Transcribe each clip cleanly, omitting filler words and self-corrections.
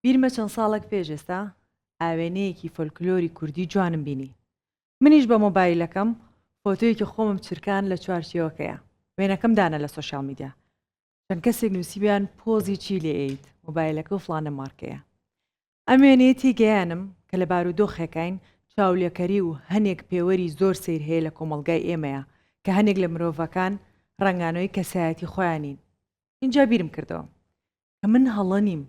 بیرمە چەند ساڵێک پێش ئێستا ئاوێنەیەکی فۆلکلۆری کوردی جوانم بینی. منیش بە مۆبایلەکەم فۆتۆیەکی خۆمم چرکان لە چوارچێوەکەیە. وێنەکەم دانە لە سۆشیال میدیا. چەند کەسێک نووسیبیان پۆزی چی لێ ئەیت مۆبایلەکە و فلانە مارکەیە. ئەم وێنەیەتی گەیانم کە لە بارودۆخەکەین چاولێکەری و هەنێک پێوەری زۆر سیر هەیە لە کۆمەڵگای ئێمەیە کە هەنێک لە مرۆڤەکان ڕنگانەوەی کەسایەتی خۆیانین. اینجا بیرم کردەوە کە من هەڵە نیم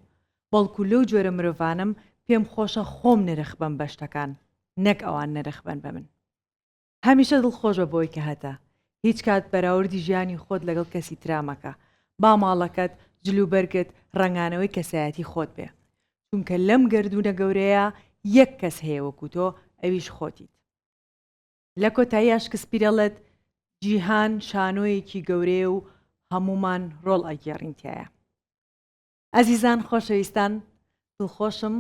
بەڵکو لەو جۆرە مرۆڤانم پێم خۆشە خۆم نرخ بم بە شتەکان نەک ئەوان نرخ بن بە من. هەمیشە دڵخۆشە بۆی کە هەتا هیچ کات بەراوردی ژیانی خۆت لەگەڵ کەسی ترامەکە با ماڵەکەت جلوبەرگت ڕنگانەوەی کەسایەتی خۆت بێ چونکە لەم گردونە گەورەیە یەک کەس هەیە وەکو تۆ ئەویش خۆتیت. لە کۆتایی ئاشکسپیرەڵێت جیهان شانۆیەکی گەورەیە و هەمومان ڕۆڵ ئەگێڕینتیایە. ئەزیزان خۆشەویستان دڵخۆشم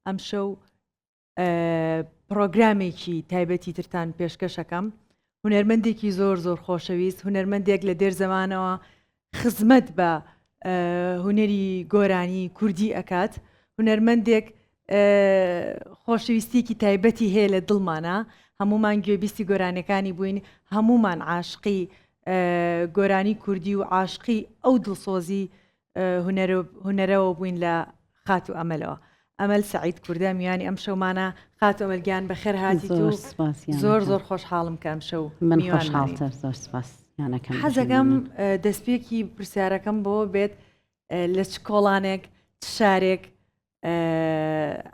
ئەم شەو پرۆگرامێکی تایبەتی ترتان پێشکەشەکەم. هونەرمەندێکی زۆر زۆر خۆشەویست، هونەرمەندێک لە دێر زەمانەوە خزمەت بە هونەری گۆرانی کوردی ئەکات، هونەرمەندێک خۆشەویستێکی تایبەتی هەیە لە دڵمانە، هەمومان گوێبیستی گۆرانەکانی بووین، هەمومان عاشقی گۆرانی کوردی و عاشقی ئەو دڵسۆزی هونەرەوە بووین لە خات و ئەمەلەوە. ئەمەل سعید کوردە میوانی ئەم شەومانە خات و ئەمەلگیان بەخێر هاتیت و زۆر زۆر خۆشحاڵم کە ئەم شەو حەزەکەم دەستپێکی پرسیارەکەم بۆ بێت لە چ کۆڵانێک چ شارێک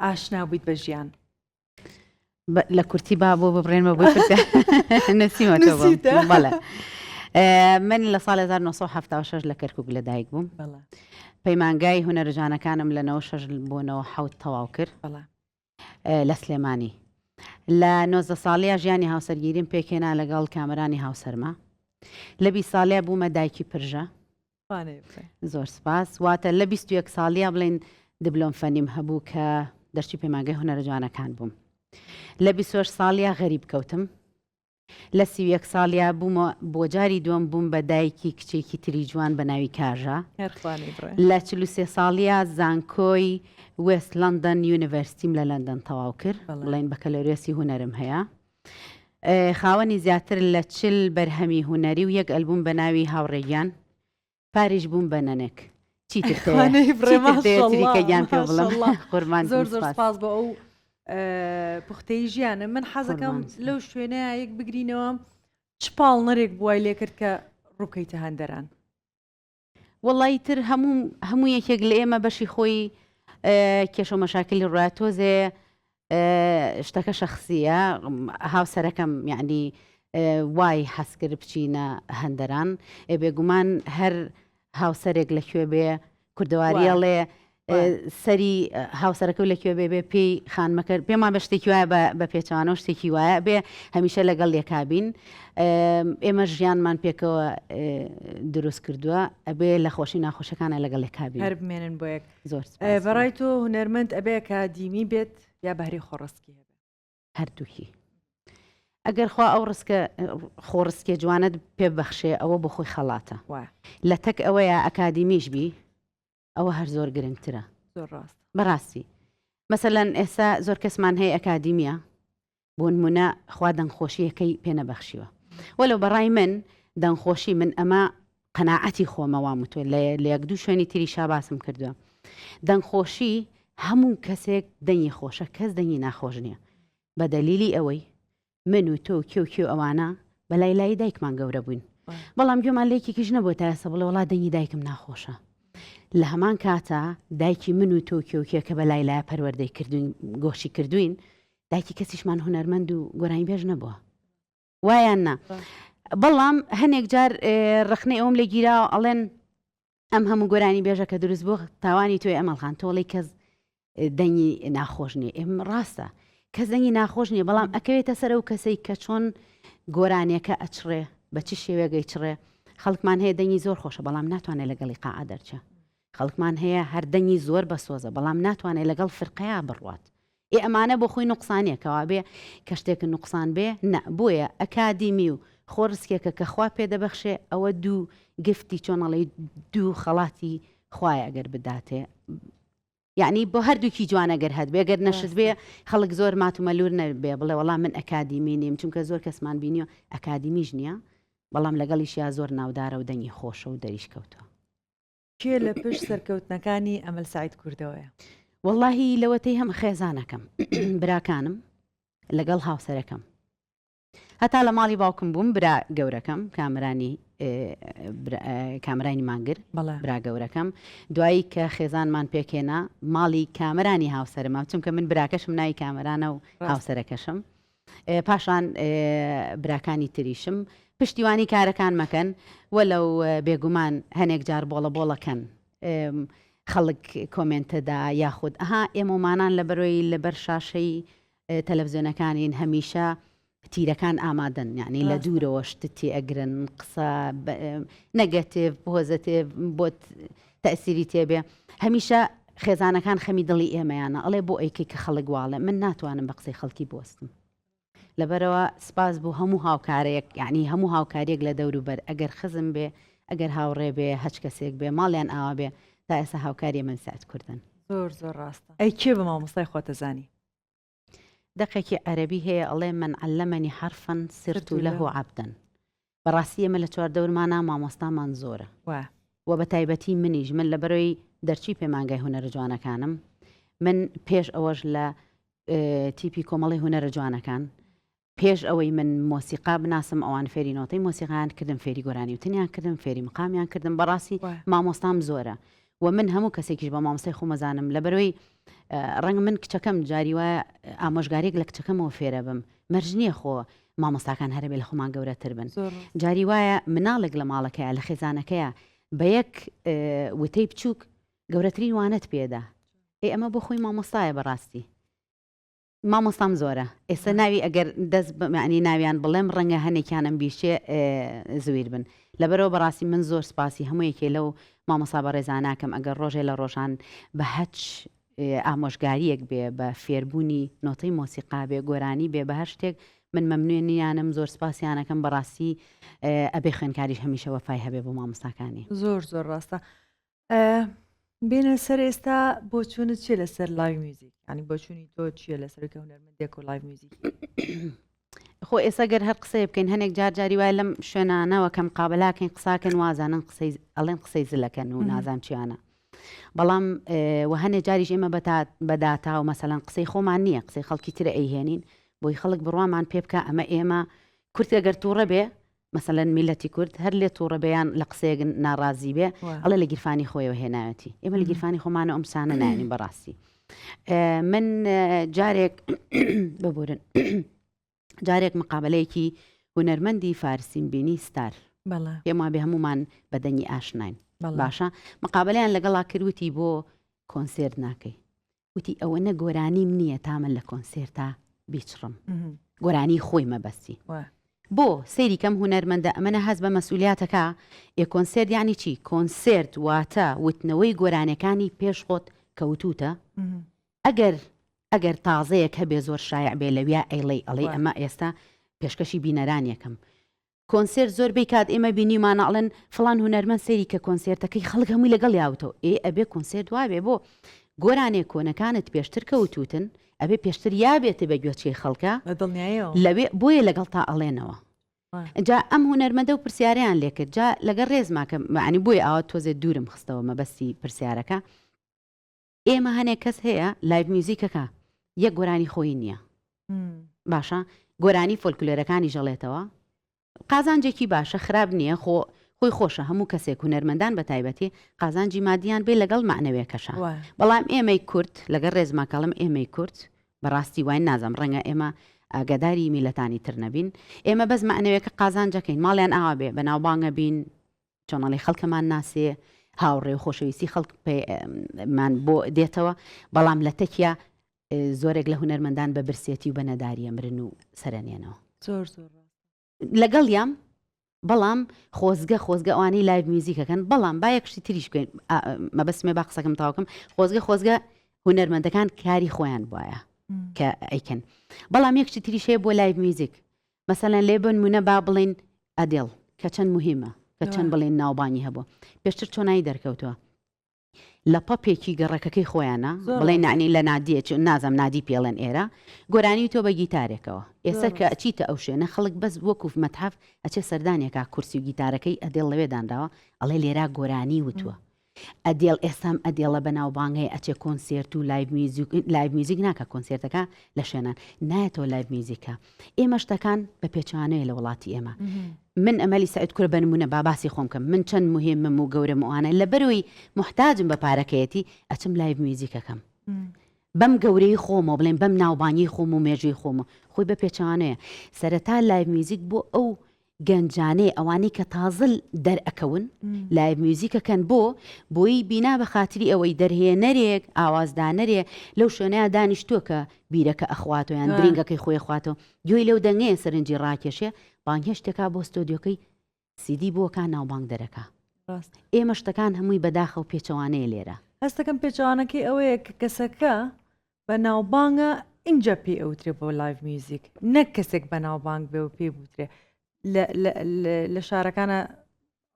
ئاشنا بوویت بە ژیان؟ لە کورتی با بۆ ببڕێنمە بۆی نسیمەتەوە بەڵێ. من لە ساڵ 1976 لە کەرکووک لەدایک بووم. پەیمانگای هونەرژانەکانم لە 96 بۆ 97 تەواو کرد لە سلێمانی. لە 19 ساڵەیە ژیانی هاوسەرگیریم پێکێنا لەگەڵ کامەرانی هاوسەرما. لە 20 ساڵەیە بوومە دایکی پرژە. زۆر سپاس. واتە لە 21 ساڵەیە بڵێن دیبلۆم فەنیم هەبوو کە دەرچی پەیمانگای هونەرژانەکان بووم. لە 28 ساڵەیە غەریب کەوتم. لە 31 ساڵیا بوومە بۆ جاری دووەم بووم بە دایکی کچێکی تری جوان بە ناوی کاژە. لە 43 ساڵیا زانکۆی وێست لەندەن یونیڤەرسیتیم لە لەندەن تەواو کرد، بڵێن بەکەلۆریەسی هونەرم هەیە. خاوەنی زیاتر لە 40 بەرهەمی هونەری و یەک ئەلبوم بە ناوی هاوڕێگیان. پاریش بووم بە نەنێک. چیترکەیان پێ بڵم قوربان. زۆر زۆر سپاس بۆ ئەو پوختەی ژیانە. من حەزەکەم لەو شوێنەیە یەک بگرینەوە چ پاڵنەرێک بوای لێ کرد کە ڕووکەیتە هەندەران؟ وەڵی تر هەموو یەکێک لە ئێمە بەشی خۆی کێشە و مەشاکلی ڕاتۆزێ شتەکە شەخصیە. هاوسەرەکەم یعنی وای حەز کرد بچینە هەندەران. بێگومان هەر هاوسەرێک لەکوێ بێ کوردەواریەڵێ سەری هاوسەرەکە لەکوێ بێ پێی خانمەکە پێمان بە شتێکی وایە بە پێچوانە و شتێکی وایە بێ هەمیشە لەگەڵ یەکابین. ئێمە ژیانمان پێکەوە دروست کردووە ئەبێ لە خۆشی ناخۆشەکانە لەگەڵ یەکابین هەر بمێنن بۆ یەک. زۆر بەڕای تۆ هونەرمەند ئەبێ ئەکادیمی بێت یا بەهری خۆڕستکی هەبێت؟ هەردووکی. ئەگەر خوا ئەو ڕستکە خۆڕستکێ جوانت پێبەخشێ ئەوە بۆ خۆی خەڵاتە. لە تەک ئەوەیە ئەکادیمیش بی ئەوە هەر زۆر گرنگترە. زۆر ڕاست بەڕاستی. مەسەلەن ئێستا زۆر کەسمان هەیە ئەکادیمیە بۆ نمونە خوا دەنگخۆشیەکەی پێنەبەخشیوە. وەلو بەڕای من دەنگخۆشی من ئەمە قەناعەتی خۆمەوام وتۆ لە یەک دوو شوێنی تری شاباسم کردووە. دەنگخۆشی هەموو کەسێک دەنگی خۆشە، کەس دەنگی ناخۆش نییە. بە دەلیلی ئەوەی من و تۆ کێو ئەوانە بەلای لای دایکمان گەورە بووین، بەڵام گوێمان لێکێکیش نەبووە تا ئێستا بڵێ وڵا دەنگی دایکم ناخۆشە. لە هەمان کاتە دایکی من و تۆ کێوکێ کە بەلای لایە پەروەردەی کردوین گۆشی کردوین، دایکی کەسیشمان هونەرمەند و گۆرانی بێژ نەبووە، وایان نا. بەڵام هەنێک جار ڕخنەی ئەوم لێ گیراوە ئەڵێن ئەم هەموو گۆرانی بێژە کە دروست بووە تاوانی تۆی ئەمەڵخان تۆڵی کەس دەنگی ناخۆش نییە. ئێمە ڕاستە کەس دەنگی ناخۆش نییە، بەڵام ئەکەوێتە سەر ئەو کەسەی کە چۆن گۆرانیەکە ئەچڕێ بە چ شێوەگەی چڕێ. خەڵکمان هەیە دەنگی زۆر خۆشە بەڵام ناتوانێت لەگەڵی قاعە دەرچە. خەڵکمان هەیە هەردەنگی زۆر بە سۆزە بەڵام ناتوانێت لەگەڵ فرقەیە بڕوات. ئەمانە بۆ خۆی نوقسانیەکەوا بێ کە شتێک نوقسان بێ نە. بۆیە ئەکادیمی و خۆڕسکێکە کە خوا پێدەبەخشێ ئەوە دوو گفتی چۆنەڵی دوو خەڵاتی خوایە ئەگەر بداتێ یعنی بۆ هەردووکی جوانە گەر هەت بێ گەر نەشت بێ خەڵک زۆر مات و مەلوور نەبێ بڵێ وەڵام من ئەکادیمی نیم چونکە زۆر کەسمان بینیوە ئەکادیمیش نییە بەڵام لەگەڵیشیا زۆر ناودارە و دەنگی خۆشە و دەریش کەوتەوە. کێ لە پشت سەرکەوتنەکانی ئەمەل سعید کوردەوەیە؟ واللهی لەوەتەی هەم خێزانەکەم براکانم لەگەڵ هاوسەرەکەم هەتا لە ماڵی باوکم بووم برا گەورەکەم کامرانی مانگر برا گەورەکەم دوایی کە خێزانمان پێکێنا ماڵی کامرانی هاوسەرمە چونکە من براکەشم ناوی کامرانە و هاوسەرەکەشم پاشان براکانی تریشم پشتیوانی کارەکان مەکەن وەلەو بێگومان هەنێک جار بۆڵە بۆڵەکەن خەڵک کۆمنتەدا یاخود ئەها ئێمەمانان لە بەرۆی لەبەر شاشەی تەلەڤیزیۆنەکانین هەمیشە تیرەکان ئامادەن یعنی لە دوورەوە شتی ئەگرن قسە نەگەتیڤ پۆزیتیڤ بۆ تەئسیری تێبێ هەمیشە خێزانەکان خەمی دڵی ئێمەیانە ئەڵێ بۆ ئەیکەی کە خەڵک واڵێ من ناتوانم بە قسەی خەڵکی بۆستم لەبەرەوە سپاس بوو هەموو هاوکارێک یعنی هەموو هاوکاریەک لە دەوروبەر ئەگەر خزم بێ ئەگەر هاوڕێ بێ هەچ کەسێک بێ ماڵیان ئاوا بێ تا ئێستا هاوکاری من سعید کوردن زۆر زۆر ڕاستە. ئەی کێ بە مامۆستای خۆتەزانی؟ دقێکی عەرەبی هەیە ئەڵێ من علەمەنی حرفەن سرت لەه عەبدەن بەڕاستی ئێمە لە چواردەورمانە مامۆستامان زۆرە و بە تایبەتی منیش من لە بەرەوەی دەرچی پێمانگای هونەرە جوانەکانم من پێش ئەوەش لە تیپی کۆمەڵی هونەرە جوانەکان پێش ئەوەی من مۆسیقا بناسم ئەوان فێری نۆتەی مۆسیقایان کردم فێری گۆرانی وتنیان کردم فێری مقامیان کردم بەڕاستی مامۆستام زۆرە و من هەموو کەسێکیش بە مامۆستای خۆمەزانم لە بەرەوەی ڕەنگ من کچەکەم جاری وایە ئامۆژگارێک لە کچەکەمەوە فێرە بم مەرج نییە خۆ مامۆستاکان هەربێ لە خۆمان گەورەتر بن جاری وایە مناڵێک لە ماڵەکەیە لە خێزانەکەیە بە یەک وتەی بچووک گەورەترین وانەت پێدا ئەمە بۆ خۆی مامۆستایە بەڕاستی مامۆستام زۆرە ئێستا ناوی ئەگەر دەست معنی ناویان بڵێم ڕەنگە هەنێکیانم بیشێ زویر بن لەبەرەوە بەڕاستی من زۆر سپاسی هەموویەکێ لەو مامۆستا بە ڕێزاناکەم ئەگەر ڕۆژێ لە ڕۆژان بە هەچ ئامۆژگاریەک بێ بە فێربوونی نۆتەی مۆسیقا بێ گۆرانی بێ بە هەر شتێک من مەمنوێنیانم زۆر سپاسیانەکەم بەڕاستی ئەبێ خوێنکاریش هەمیشە وەفای هەبێ بۆ مامۆستاکانی زۆر زۆر ڕاستە. بینە سەر ئێستا بۆ چوونت چیە لەسەر لایڤ میوزیک ینی بۆ چوونی تۆ چییە لەسەرکە هونەرمەندێک و لایڤ میوزیک؟ خۆ ئێستا گەر هەر قسەی بکەین هەنێک جاری وای لەم شوێنانەوە کەم قابلاکەین قساکەن وازانن ئەڵێن قسەی زلەکەن و نازام چیانە بەڵام و هەنێ جاریش ئێمە بەداتا و مەسەلەن قسەی خۆمان نییە قسەی خەڵکی ترە ئەیهێنین بۆی خەڵک بڕوامان پێ بکە ئەمە ئێمە کورت ئەگەر تووڕە بێ مەسەلەن میلەتی کورد هەر لێ تووڕە بەیان لە قسەیەک ناڕازی بێ ئەڵێ لە گیرفانی خۆیەوە هێناوەتی ئێمە لە گیرفانی خۆمانە ئەم سانە نایێنین بەڕاستی من جارێک ببورن جارێک مقابلەیەکی هونەرمەندی فارسیم بینی ستار پێم بێ هەمومان بەدەنگی ئاشناین باشە مقابلەیان لەگەڵا کردوتی بۆ کۆنسێرت ناکەی وتی ئەوەنە گۆرانیم نییە تا من لە کۆنسێرتا بیچڕم گۆرانی خۆی مەبەستی بۆ سەیری کەم هونەرمەندە ئەمەنە هەز بە مەسئولیاتەکە کۆنسێرت یانی چی کۆنسێرت واتە وتنەوەی گۆرانەکانی پێش خۆت کەوتوتە ئەگەر تازەیەک هەبێ زۆر شایع بێ لەویا ئەڵێ ئەمە ئێستا پێشکەشی بینەران یەکەم کۆنسێرت زۆر بی کات ئێمە بینیمانەڵێن فڵان هونەرمەند سەیری کە کۆنسێرتەکەی خەڵک هەمووی لەگەڵ یاوتەوە ئەبێ کۆنسێرت وابێ بۆ گۆرانێک کۆنەکانت پێشتر کەوتوتن ئەبێ پێشتر یابێتە بە گوێچی خەڵکە لەوێ بۆیە لەگەڵ تا ئەڵێنەوە جا ئەم هونەرمەندە و پرسیاریان لێکرد جا لەگەڵ ڕێزماکە معنی بۆی ئاوا تۆزێ دوورم خستەوە مەبەستی پرسیارەکە ئێمە هەنێک کەس هەیە لایڤ میوزیکەکە یەک گۆرانی خۆی نییە باشە گۆرانی فۆلکلۆرەکانی ژەڵێتەوە قازانجێکی باشە خراپ نییە خۆی خۆشە هەموو کەسێک هونەرمەندان بە تایبەتی قازانجی مادیان بێ لەگەڵ معنەوێکەشە بەڵام ئێمەی کورد لەگەڵ ڕێزماکەڵم ئێمەی کورد بەڕاستی وای نازم ڕەنگە ئێمە ئاگداری میلەتانی تر نەبین ئێمە بەس معنەوێکە قازانجەکەین ماڵیان ئاوا بێ بەناوبانگە بین چۆنەڵی خەڵکەمان ناسێ هاوڕێ و خۆشەویستی خەڵک مان بۆ دێتەوە بەڵام لە تەکیا زۆرێک لە هونەرمەندان بە برسێتی و بە نەداریە مرن و سەرەنێنەوە زۆر زۆر لەگەڵ یام بەڵام خۆزگە ئەوانەی لایڤ میوزیکەکەن بەڵام با یەکشتی تریش بکەین مەبەستمێ با قسەکەم تاوکەم خۆزگە هونەرمەندەکان کاری خۆیان بواە کە ئەیکەن بەڵام یەکشتی تریش هەیە بۆ لایڤ میوزیک مەسەلەن لێ بنمونە با بڵین ئەدێڵ کە چەند مهمە کە چەند بڵێن ناوبانی هەبوو پێشتر چۆنایی دەرکەوتووە لە پەپێکی گەڕەکەکەی خۆیانە زۆر بڵێ ڕاست. نعنی لە نادیە نازم نادی پێڵێن ئێرە گۆرانی تۆ بە گیتارێکەوە ئێستا کە ئەچیتە ئەو شوێنە خەڵک بەس وەکوف مەتحەف ئەچێ سەردانێکا کورسی و گیتارەکەی ئەدێڵ لەوێ دانراوە ئەڵێ لێرا گۆرانی وتووە ئەدێڵ ئێستام ئەدێڵە بەناوبانگەی ئەچێ کۆنسێرت و لایڤ میوزیک ناکە کۆنسێرتەکە لە شوێنان نایەتەوە لایڤ میوزیکە ئێمە شتەکان بە پێچوانەیە لە وڵاتی ئێمە من ئەمەلی سعید کورە بنمونە باباسی خۆم کەم من چەند مهمم و گەورە موانە لە بەروی محتاجم بە پارەکەیەتی ئەچم لایڤ میوزیکەکەم بەم گەورەی خۆمە بڵێن بەم ناوبانی خۆم و مێژوی خۆمە خۆی بە پێچوانەیە سەرەتا لایڤ میوزیک بۆ ئەو گەنجانەی ئەوانەی کە تازل دەرئەکەون لایڤ میوزیکەکەن بۆی بینا بە خاتری ئەوەی دەرهێنەرێک ئاوازدانەرێ لەو شوێنەیە دانیشتووە کە بیرەکە ئەخواتەوە یان درینگەکەی خۆی خواتەوە گوێی لەو دەنگەیە سەرنجی ڕاکێشێ بانگێ شتێکا بۆ ستۆدیۆکەی سیدی بۆکان ناوبانگ دەرەکە ئێمە شتەکان هەمووی بەداخە و پێچەوانەیە لێرە هەستەکەم پێچوانەکەی ئەوەیە کە کەسەکە بە ناوبانگە اینجا پێ ئەوترێ بۆ لایڤ میوزیک نەک کەسێک بە ناوبانگ بێ و پێ بوترێ لە شارەکانە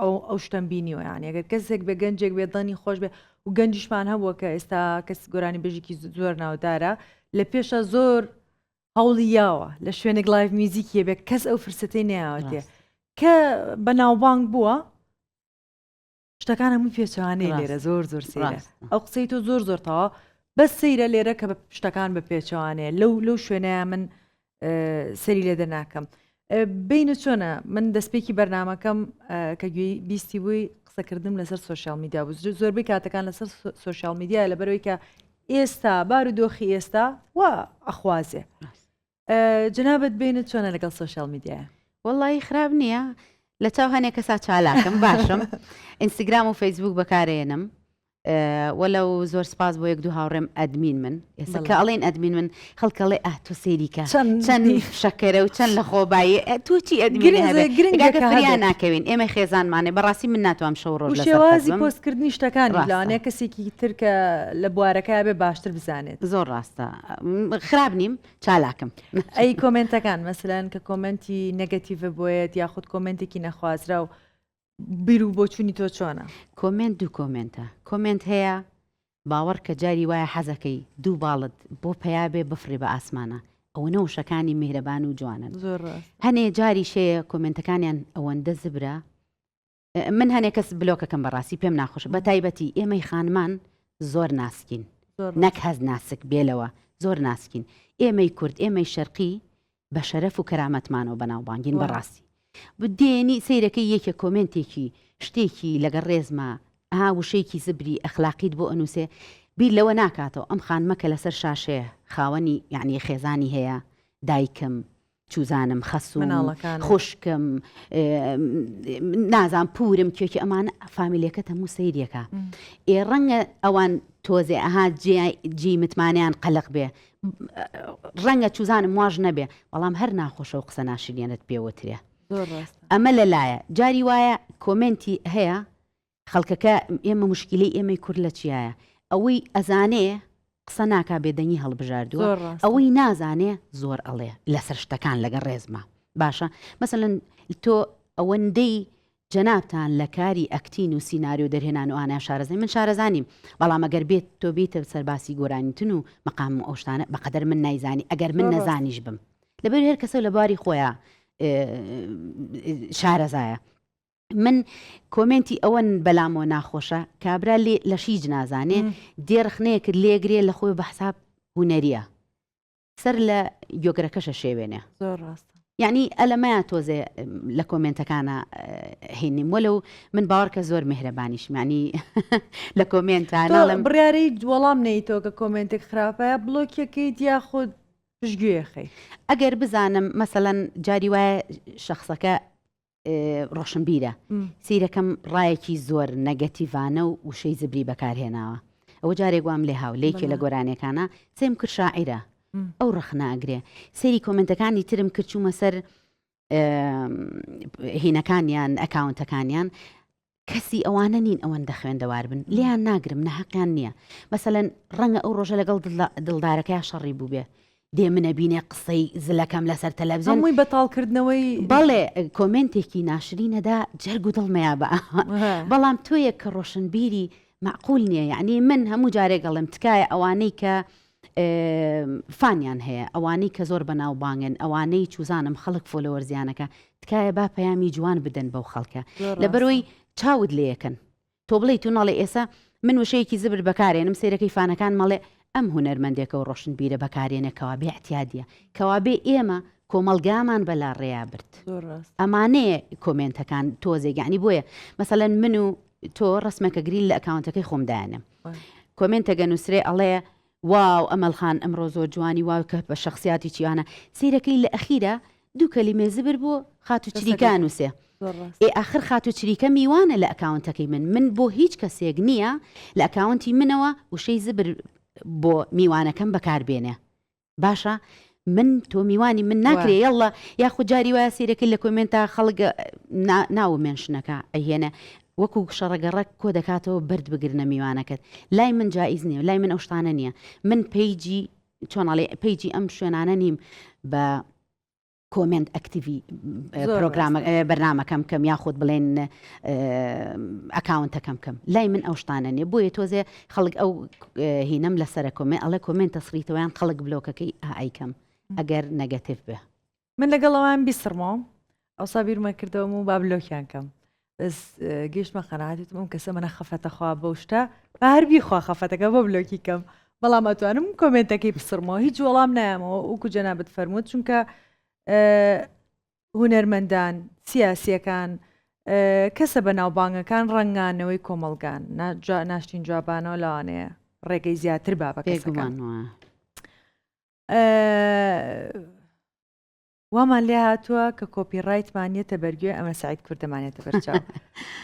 ئەو شتم بینیوە یانی ئەگەر کەسێک بێ گەنجێک بێ دڵنی خۆش بێ و گەنجیشمان هەبووە کە ئێستا کەس گۆرانی بژێکی زۆر ناودارە لە پێشە زۆر هەوڵی یاوە لە شوێنێک لایڤ میوزیکیە بێ کەس ئەو فرسەتەی نەیاوەتێ کە بە ناوبانگ بووە شتەکان هەمووی پێچوانەی لێرە زۆر زۆر سێرە ئەو قسەی تۆ زۆر زۆرتەوە بەس سەیرە لێرە کە شتەکان بە پێچوانەیە لەو شوێنەیە من سەری لێ دەناکەم بینە چۆنە من دەستپێکی بەرنمەکەم کە گوێی بیستی بووی قسەکردم لەسەر سوۆشیال میدیا بوو زۆربەی کاتەکان لەسەر سوۆشیال میدیا لەبەرەوەی کە ئێستا بارودۆخی ئێستا وا ئەخوازێ جنابەت بینە چۆنە لەگەڵ سوۆشیال میدیایە وەڵی خراپ نییە لە چاو هەنێک کەسا چالاکەم باشم ئینستاگرام و فەیسبوک بەکارێنم وەلو زۆر سپاس بۆ یەک دوو هاوڕێم ئەدمین من ئێستا کە ئەڵێن ئەدمین من خەڵکەڵێ تو سێریکە چەند شەکەرە و چەند لە خۆبایی توچی ئەدمینگەکەیان ناکەوین ئێمە خێزانمانێ بەڕاستی من ناتوانم شەو ڕۆژ لە شێوازی پۆستکردنی شتەکانی لاانەیە کەسێکی ترکە لە بوارەکە بێ باشتر بزانێت زۆر ڕاستە خراپ نیم چالاکەم ئەی کۆمنتەکان مەسلەن کە کۆمنتی نەگەتیڤە بۆیەت یاخود کۆمنتێکی نەخوازرا و بیر و بۆچوونی تۆ چۆنە کۆمنت دوو کۆمنتە کۆمنت هەیە باوەڕ کە جاری وایە حەزەکەی دوو باڵت بۆ پەیابێ بفرێ بە ئاسمانە ئەوە نەوشەکانی میهرەبان و جوانن هەنێ جاری شەیە کۆمنتەکانیان ئەوەندە زبرە من هەنێ کەس بلۆکەکەم بەڕاستی پێم ناخۆش بە تایبەتی ئێمەی خانمان زۆر ناسکین نەک هەز ناسک بێلەوە زۆر ناسکین ئێمەی کورد ئێمەی شەرقی بە شەرەف و کەرامەتمانەوە بەناوبانگین بەڕاستی بدێنی سیرەکەی یەکە کۆمنتێکی شتێکی لەگەڵ ڕێزمە وشەیەکی زبری ئەخلاقیت بۆ ئەنووسێ بیر لەوە ناکاتەوە ئەم خانمەکە لەسەر شاشەیە خاوەنی یعنی خێزانی هەیە دایکم چوزانم خەسوم خوشکم نازان پورم کێکی ئەمانە فامیلەکەت هەموو سەیرێکە ڕەنگە ئەوان تۆزێ ئەها جی متمانیان قەلق بێ ڕەنگە چوزانم واژ نەبێ بەڵام هەر ناخۆشە و قسە ناشرێنت پێوەترێ ئەمە لەلایە جاری وایە کۆمنتی هەیە خەڵکەکە ئێمە مشکلەی ئێمەی کورد لە چیایە ئەوەی ئەزانێ قسە ناکا بێدەنگی هەڵبژاردووە ئەوەی نازانێ زۆر ئەڵێ لەسەر شتەکان لەگەڵ ڕێزمە باشە مەسەلەن تۆ ئەوەندەی جەنابتان لە کاری ئەکتین و سیناریۆ دەرهێنان و ئانای شارەزای من شارەزانیم بەڵام ئەگەر بێت تۆ بیتە سەرباسی گۆرانیتن و مەقام و ئەوشتانە بەقەدەر من نایزانی ئەگەر من نەزانیش بم لەبەر هەر کەسە لە باری خۆیان شارەزایە من کۆمنتی ئەوەن بەلامەوە ناخۆشە کابرا لە شیج نازانێ دێرخنەیەکرد لێگرێ لە خۆی بە حساب هوەریە سەر لە یۆگرەکەشە شێوێنێ زۆر ڕاستە یعنی ئەلەمەیە تۆزێ لە کۆمنتەکانە هێنیم وەلو من باوەڕکە زۆر میهرەبانیشم ینی لە کۆمنتانە بڕیارەی وەڵام نەیتەوە کە کۆمنتێک خراپەیە بڵۆکیەکەیت یاخود پشتگوێخی ئەگەر بزانم مەسەلەن جاری وایە شخصەکە ڕۆشنبیرە سیرەکەم ڕایەکی زۆر نەگەتیڤانە و وشەی زبری بەکارهێناوە ئەوە جارێک وام لێ هاو لێکی لە گۆرانەکانە سێم کرد شاعیرە ئەو ڕخناگرێ سەری کۆمنتەکانی ترم کردچوومە سەر هینەکانیان ئەکاونتەکانیان کەسی ئەوانە نین ئەوەندە خوێندەوار بن لیان ناگرم نەحەقیان نییە مەسەلەن ڕەنگە ئەو ڕۆژە لەگەڵ دڵدارەکەی شەڕی بوو بێ دێ منە بینێ قسەی زلەکەم لەسەر تەلەڤیزیۆن هەمووی بەتاڵکردنەوەی بەڵێ کۆمنتێکی ناشرینەدا جەرگ و دڵمەیە بە بەڵام تۆیە کە ڕۆشنبیری معقول نییە یعنی من هەموو جارێک گەڵم تکایە ئەوانەی کە فانیان هەیە ئەوانەی کە زۆر بەناوبانگن ئەوانەی چوزانم خەڵک فۆلۆوەرزیانەکە تکایە با پەیامی جوان بدەن بەو خەڵکە لەبەرەوەی چاود لەیەکەن تۆ بڵێ تو ناڵێ ئێسا من وشەیەکی زبر بەکارێنم سیرەکەی فانەکان مەڵێ ئەم هونەرمەندێکە و ڕۆشن بیرە بەکارێنەکەوا بێ احتیادیە کەوابێ ئێمە کۆمەلگامان بەلا ڕێیا برد ئەمانەیە کۆمنتەکان تۆزێک یعنی بۆیە مەسەڵەن من و تۆ ڕسمەکە گریل لە ئەکاونتەکەی خۆمدایانم کۆمنتەگە نووسرێ ئەڵێ واو ئەمەلخان ئەمڕۆ زۆر جوانی واو کە بە شخصیاتی چیانە سیرەکەی لە ئەخیرە دوو کەلیمێ زبر بۆ خات و چریکان وسێ ئاخر خات و چریکە میوانە لە ئەکاونتەکەی من بۆ هیچ کەسێک نییە لە ئەکاونتی منەوە وشەی زبر بۆ میوانەکەم بەکاربێنێ باشە من تۆ میوانی من ناکرێ یاڵە یاخود جاری وایە سیرەکەی لە کۆمنتا خەڵک ناوە مێنشنەکە ئەهێنە وەکو شەڕەگەڕک کۆ دەکاتەوە بەرد بگرنە میوانەکەت لای من جایز نییە لای من ئەو شتانە نییە من پیجی چۆناڵێ پیجی ئەم شوێنانە نیم بە کۆمنت ئەکتیڤی بەرنامەکەم کەم یاخود بڵێن ئەکاونتەکەم کەم لای من ئەو شتانە نیە بۆیە تۆزێ خەڵک ئەو هینەم لەسەرە کۆمێ ئەڵێ کۆمنت تەسڕیتەوەیان خەڵک بلۆکەکەی ئایکەم ئەگەر نەگەتیڤ بێ من لەگەڵەوەیان بیسڕمەوە ئەو سابیرمە کردەوەم و با بلۆکیان کەم بەس گەشتمە قەناعەتم کەسە منە خەفەتەخوا بەو شتە بە هەربی خوا خەفەتەکە بۆ بلۆکی کەم بەڵام ئەتوانم کۆمنتەکەی بسڕمەوە هیچ وەڵام نایەمەوە وەکو جەنابەت فەرمووت چونکە هونەرمەندان سیاسیەکان کەسە بەناوبانگەکان ڕەنگانەوەی کۆمەلگان ناشتین جوابانەوە لەوانەیە ڕێگەی زیاتر با بە کەسەکان وامان لێ هاتووە کە کۆپیڕایتمانێتە بەرگوێ ئەمە سعید کوردەمانێتە بەرچاو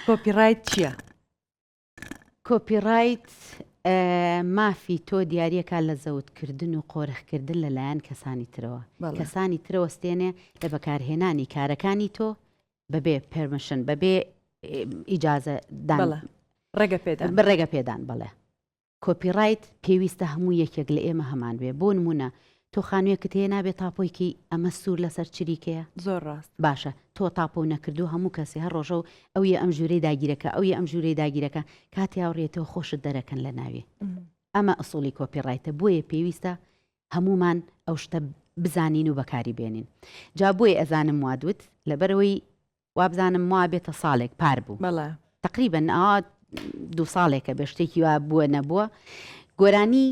کۆپیڕایت چییە؟ کۆپیڕایت مافی تۆ دیارەکە لە زەوتکردن و قۆرخکردن لەلایەن کەسانی ترەوە کەسانی ترەوەستێنێ لە بەکارهێنانی کارەکانی تۆ بەبێ پەرمیشن بەبێ ئیجازە ڕێگە پێدان بڵێ کۆپیڕایت پێویستە هەموو یەکێک لە ئێمە هەمان بێ بۆ نمونە تۆ خانوویەکت هەیە نابێت تاپۆیکی ئەمە سوور لەسەر چریکەیە زۆر ڕاست باشە تۆ تاپۆ نەکردو هەموو کەسی هەر ڕۆژە و ئەویە ئەم ژوورەی داگیرەکە ئەویە ئەم ژوورەی داگیرەکە کاتی هاوڕێتەوە خۆشت دەرەکەن لە ناوێ ئەمە ئەسوڵی کۆپیڕایتە بۆیە پێویستە هەمومان ئەو شتە بزانین و بەکاری بێنین جا بۆیە ئەزانم وادوت لەبەرەوەی وابزانم وا بێتە ساڵێک پار بوو تقریبا دوو ساڵێکە بە شتێکی وا بووە نەبووە گۆرانی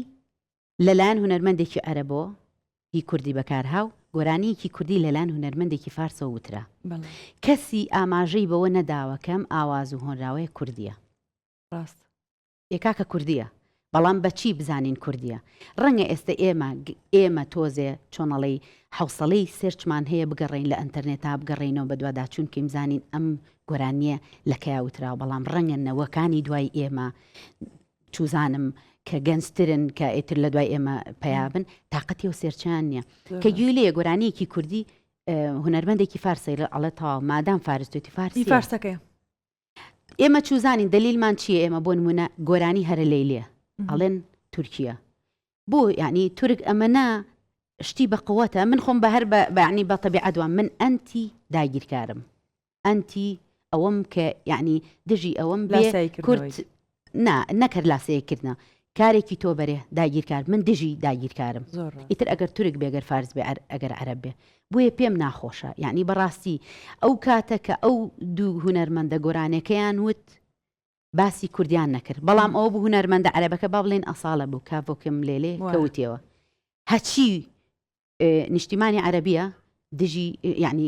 لەلایەن هونەرمەندێکی عەرەبەوە هی کوردی بەکارهاو گۆرانیەکی کوردی لەلایەن هونەرمەندێکی فارسەوە وترا کەسی ئاماژەی بەوە نەداوە کەم ئاواز و هۆنراوەیە کوردیە ڕاست ئێکاکە کوردیە بەڵام بەچی بزانین کوردیە ڕەنگە ئێستا ئێمە تۆزێ چۆنەڵی حوسەڵەی سێرچمان هەیە بگەڕین لە ئەنتەرنێتا بگەڕینەوە بە دووادا چونکە بزانین ئەم گۆرانیە لە کەیاوتراوە بەڵام ڕەنگە نەوەکانی دوای ئێمە چوزانم کە گەنجترن کە ئێتر لە دوای ئێمە پیابن تااقەتی و سێرچیان نییە کە گوێلەیە گۆرانیەکی کوردی هونەرمەندێکی فارسی ئەڵێ تاوا مادام فارستێتی فارسەکەی ئێمە چوزانین دلیلمان چییە ئێمە بۆ نمونە گۆرانی هەرە لەیلێ ئەڵێن تورکیە بۆ یعنی تورک ئەمەنا شتی بە قووەتە من خۆم بە هەر بەعنی بە تەبیعەتوان من ئەنتی داگیرکارم ئەنتی ئەوەم کە یعنی دژی ئەوەم کورد نەکرد لاسەیەکردنە کارێکی تۆ بەرێ داگیرکار من دژی داگیرکارم ئیتر ئەگەر تورک بێگەر فارس بێ ئەگەر عەرەب بێ بۆیە پێم ناخۆشە یعنی بەڕاستی ئەو کاتە کە ئەو دوو هونەرمەندە گۆرانەکەیان وت باسی کوردیان نەکرد بەڵام ئەوە بوو هونەرمەندە عەرەبەکە با بڵێن ئەساڵە بوو کاڤۆکم لێلێ کەوتیەوە هەچی نیشتیمانی عەرەبیە دژی یعنی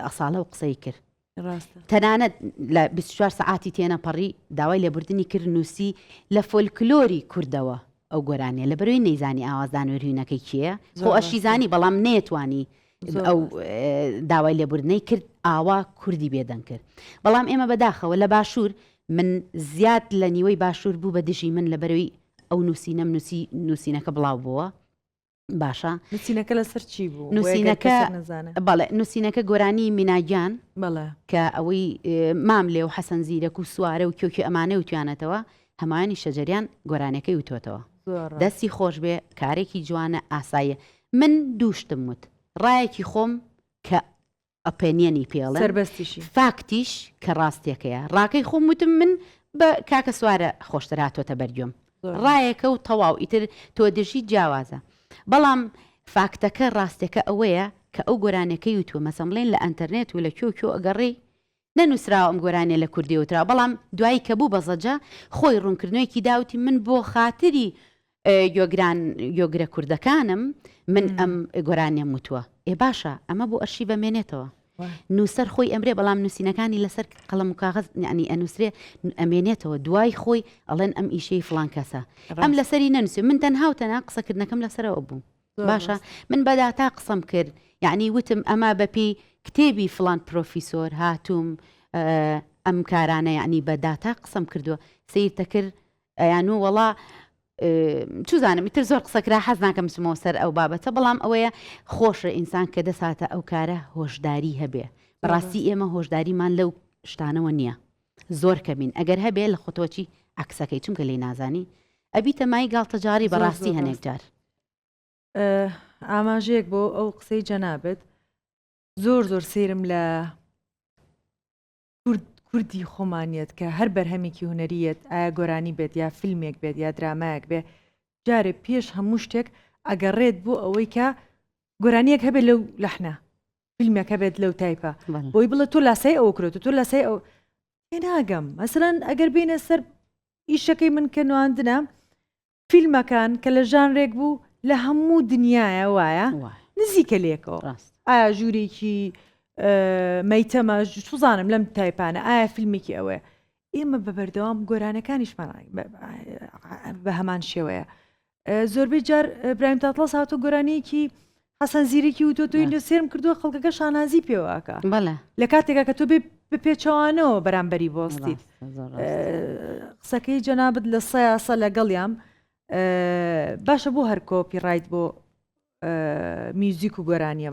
ئەساڵە و قسەی کرد تەنانەت لە 24 سەعاتی تێنەپەڕی داوای لێبوردنی کرد نووسی لە فۆلکلۆری کوردەوە ئەو گۆرانیە لە بەروی نەیزانی ئاوازدان وێرینەکەی کیە خۆ ئەشیزانی بەڵام نێتوانی ئەو داوای لێبوردنەی کرد ئاوا کوردی بێدەنگ کرد بەڵام ئێمە بەداخەوە لە باشوور من زیاد لە نیوەی باشوور بوو بە دژی من لە بەروی ئەو نووسینەم نووسینەکە بڵاو بووە باشە نووسینەکە لەسەر چی بوو بەڵێ نووسینەکە گۆرانی میناگیان کە ئەوەی مام لێ و حەسەن زیرەک و سوارە و کێکی ئەمانە وتوانێتەوە هەمایانی شەجەریان گۆرانەکەی وتۆتەوە دەستی خۆش بێ کارێکی جوانە ئاسایە من دووشتم وت ڕایەکی خۆم کە ئەپێنیەنی پێڵە سەربەستیشی فاکتیش کە ڕاستیەکەیە ڕاکەی خۆم وتم من بە کاکە سوارە خۆشتراتۆتە بەرگوم ڕایەکە و تەواو ئیتر تۆ دژی جیاوازە بەڵام فاکتەکە ڕاستەکە ئەوەیە کە ئەو گۆرانەکەی وتووە مەسەمڵێن لە ئەتەرنێت و لە کۆ ئەگەڕی نەنووسراوە ئەم گۆرانێ لە کوردی وترا بەڵام دوایی کە بوو بەزەجا خۆی ڕوونکردنەوەیکی داوتی من بۆ خاتری یۆگرە کوردەکانم من ئەم گۆرانێم وتووە ئێ باشە ئەمە بۆ ئەرشی بەمێنێتەوە نووسەر خۆی ئەمرێ بەڵام نووسینەکانی لەسەر قەڵەم و کاغەز ینی ئەنووسێ ئەمێنێتەوە دوای خۆی ئەڵێن ئەم ئیشەی فڵان کەسە ئەم لەسەری نەنووسێ من تەنهاوتەنا قسەکردنەکەم لەسەرەوە بوو باشە من بەداتا قسەم کرد یعنی وتم ئەمە بەپی کتێبی فڵان پرۆفیسۆر هاتووم ئەم کارانە یعنی بەداتا قسەم کردووە سیرتە کرد یانوو وەڵا چوزانم ئیتر زۆر قسەکرا حەز ناکەم سمەوە سەر ئەو بابەتە بەڵام ئەوەیە خۆشە ئینسان کە دەساتە ئەو کارە هۆشداری هەبێ بەڕاستی ئێمە هۆشداریمان لەو شتانەوە نییە زۆر کەبین ئەگەر هەبێ لە خۆتۆچی عکسەکەی چونکە لی نازانی ئەبیتە مای گاڵتەجاری بەڕاستی هەنێک جار ئاماژەیەک بۆ ئەو قسەی جەنابێت زۆر سێرم لە کوردی خۆمانیت کە هەر بەرهەمێکی هوەریەت ئایا گۆرانی بێت یا فیلمێک بێت یا درامایەک بێ جارێ پێش هەموو شتێک ئەگەڕێت بۆ ئەوەی کە گۆرانیەک هەبێت لەو لەحنە فیلمێک هەبێت لەو تایپە بۆی بڵێ تۆ لاسای ئەو کرێت و تۆ لاسای ئەو ناگەم مەسەرەن ئەگەر بینە سەر ئیشەکەی من کە نواندنە فیلمەکان کە لە ژانرێک بوو لە هەموو دنیاە وایە نزیکە لێکەوە ئایا ژوورێکی مەیتەمە سوزانم لەم تایپانە ئایا فیلمێکی ئەوەیە ئێمە بە بەردەوام گۆرانەکانیشمان بە هەمان شێوەیە زۆربەی جار برایم تاتڵاس هاتۆ گۆرانەیەکی حەسەن زیرێکی و تۆی لە سێرم کردووە خەڵکەکە شانازی پێوەکە لە کاتێکا کە تۆ بێ بپێچەوانەوە بەرامبەری بۆستیت قسەکەی جەنابەت لە سەیاسە لەگەڵیام باشە بۆ هەر کۆپی ڕایت بۆ میوزیک و گۆرانیە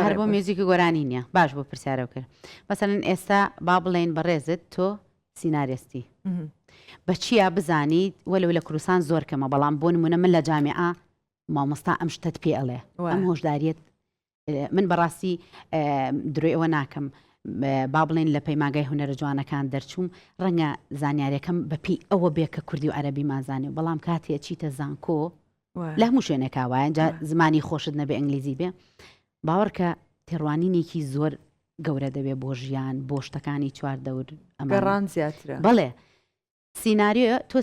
هەر بۆ میوزیک و گۆرانی نییە باش بۆ پرسیارەوە کرد مەسەڵەن ئێستا با بڵێن بەڕێزت تۆ سینارێستی بە چیا بزانیت وەلو لە کوردستان زۆر کەمە بەڵام بۆ نمونە من لە جامعە مامۆستا ئەم شتت پێ ئەڵێ ئەم هۆشداریت من بەڕاستی درۆی ئەوە ناکەم با بڵێن لە پەیماگای هونەرە جوانەکان دەرچووم ڕەنگە زانیاریەکەم بەپی ئەوە بێ کە کوردی و عەرەبی مازانێ بەڵام کاتێ چیتە زانکۆ لە هەموو شوێنێکاوایە زمانی خۆشت نەبێ ئەنگلیزی بێ باوەڕکە تێڕوانینێکی زۆر گەورە دەبێ بۆ ژیان بۆ شتەکانی چواردەور ئەمەڕان زیاترە بەڵێ سیناریۆ تۆ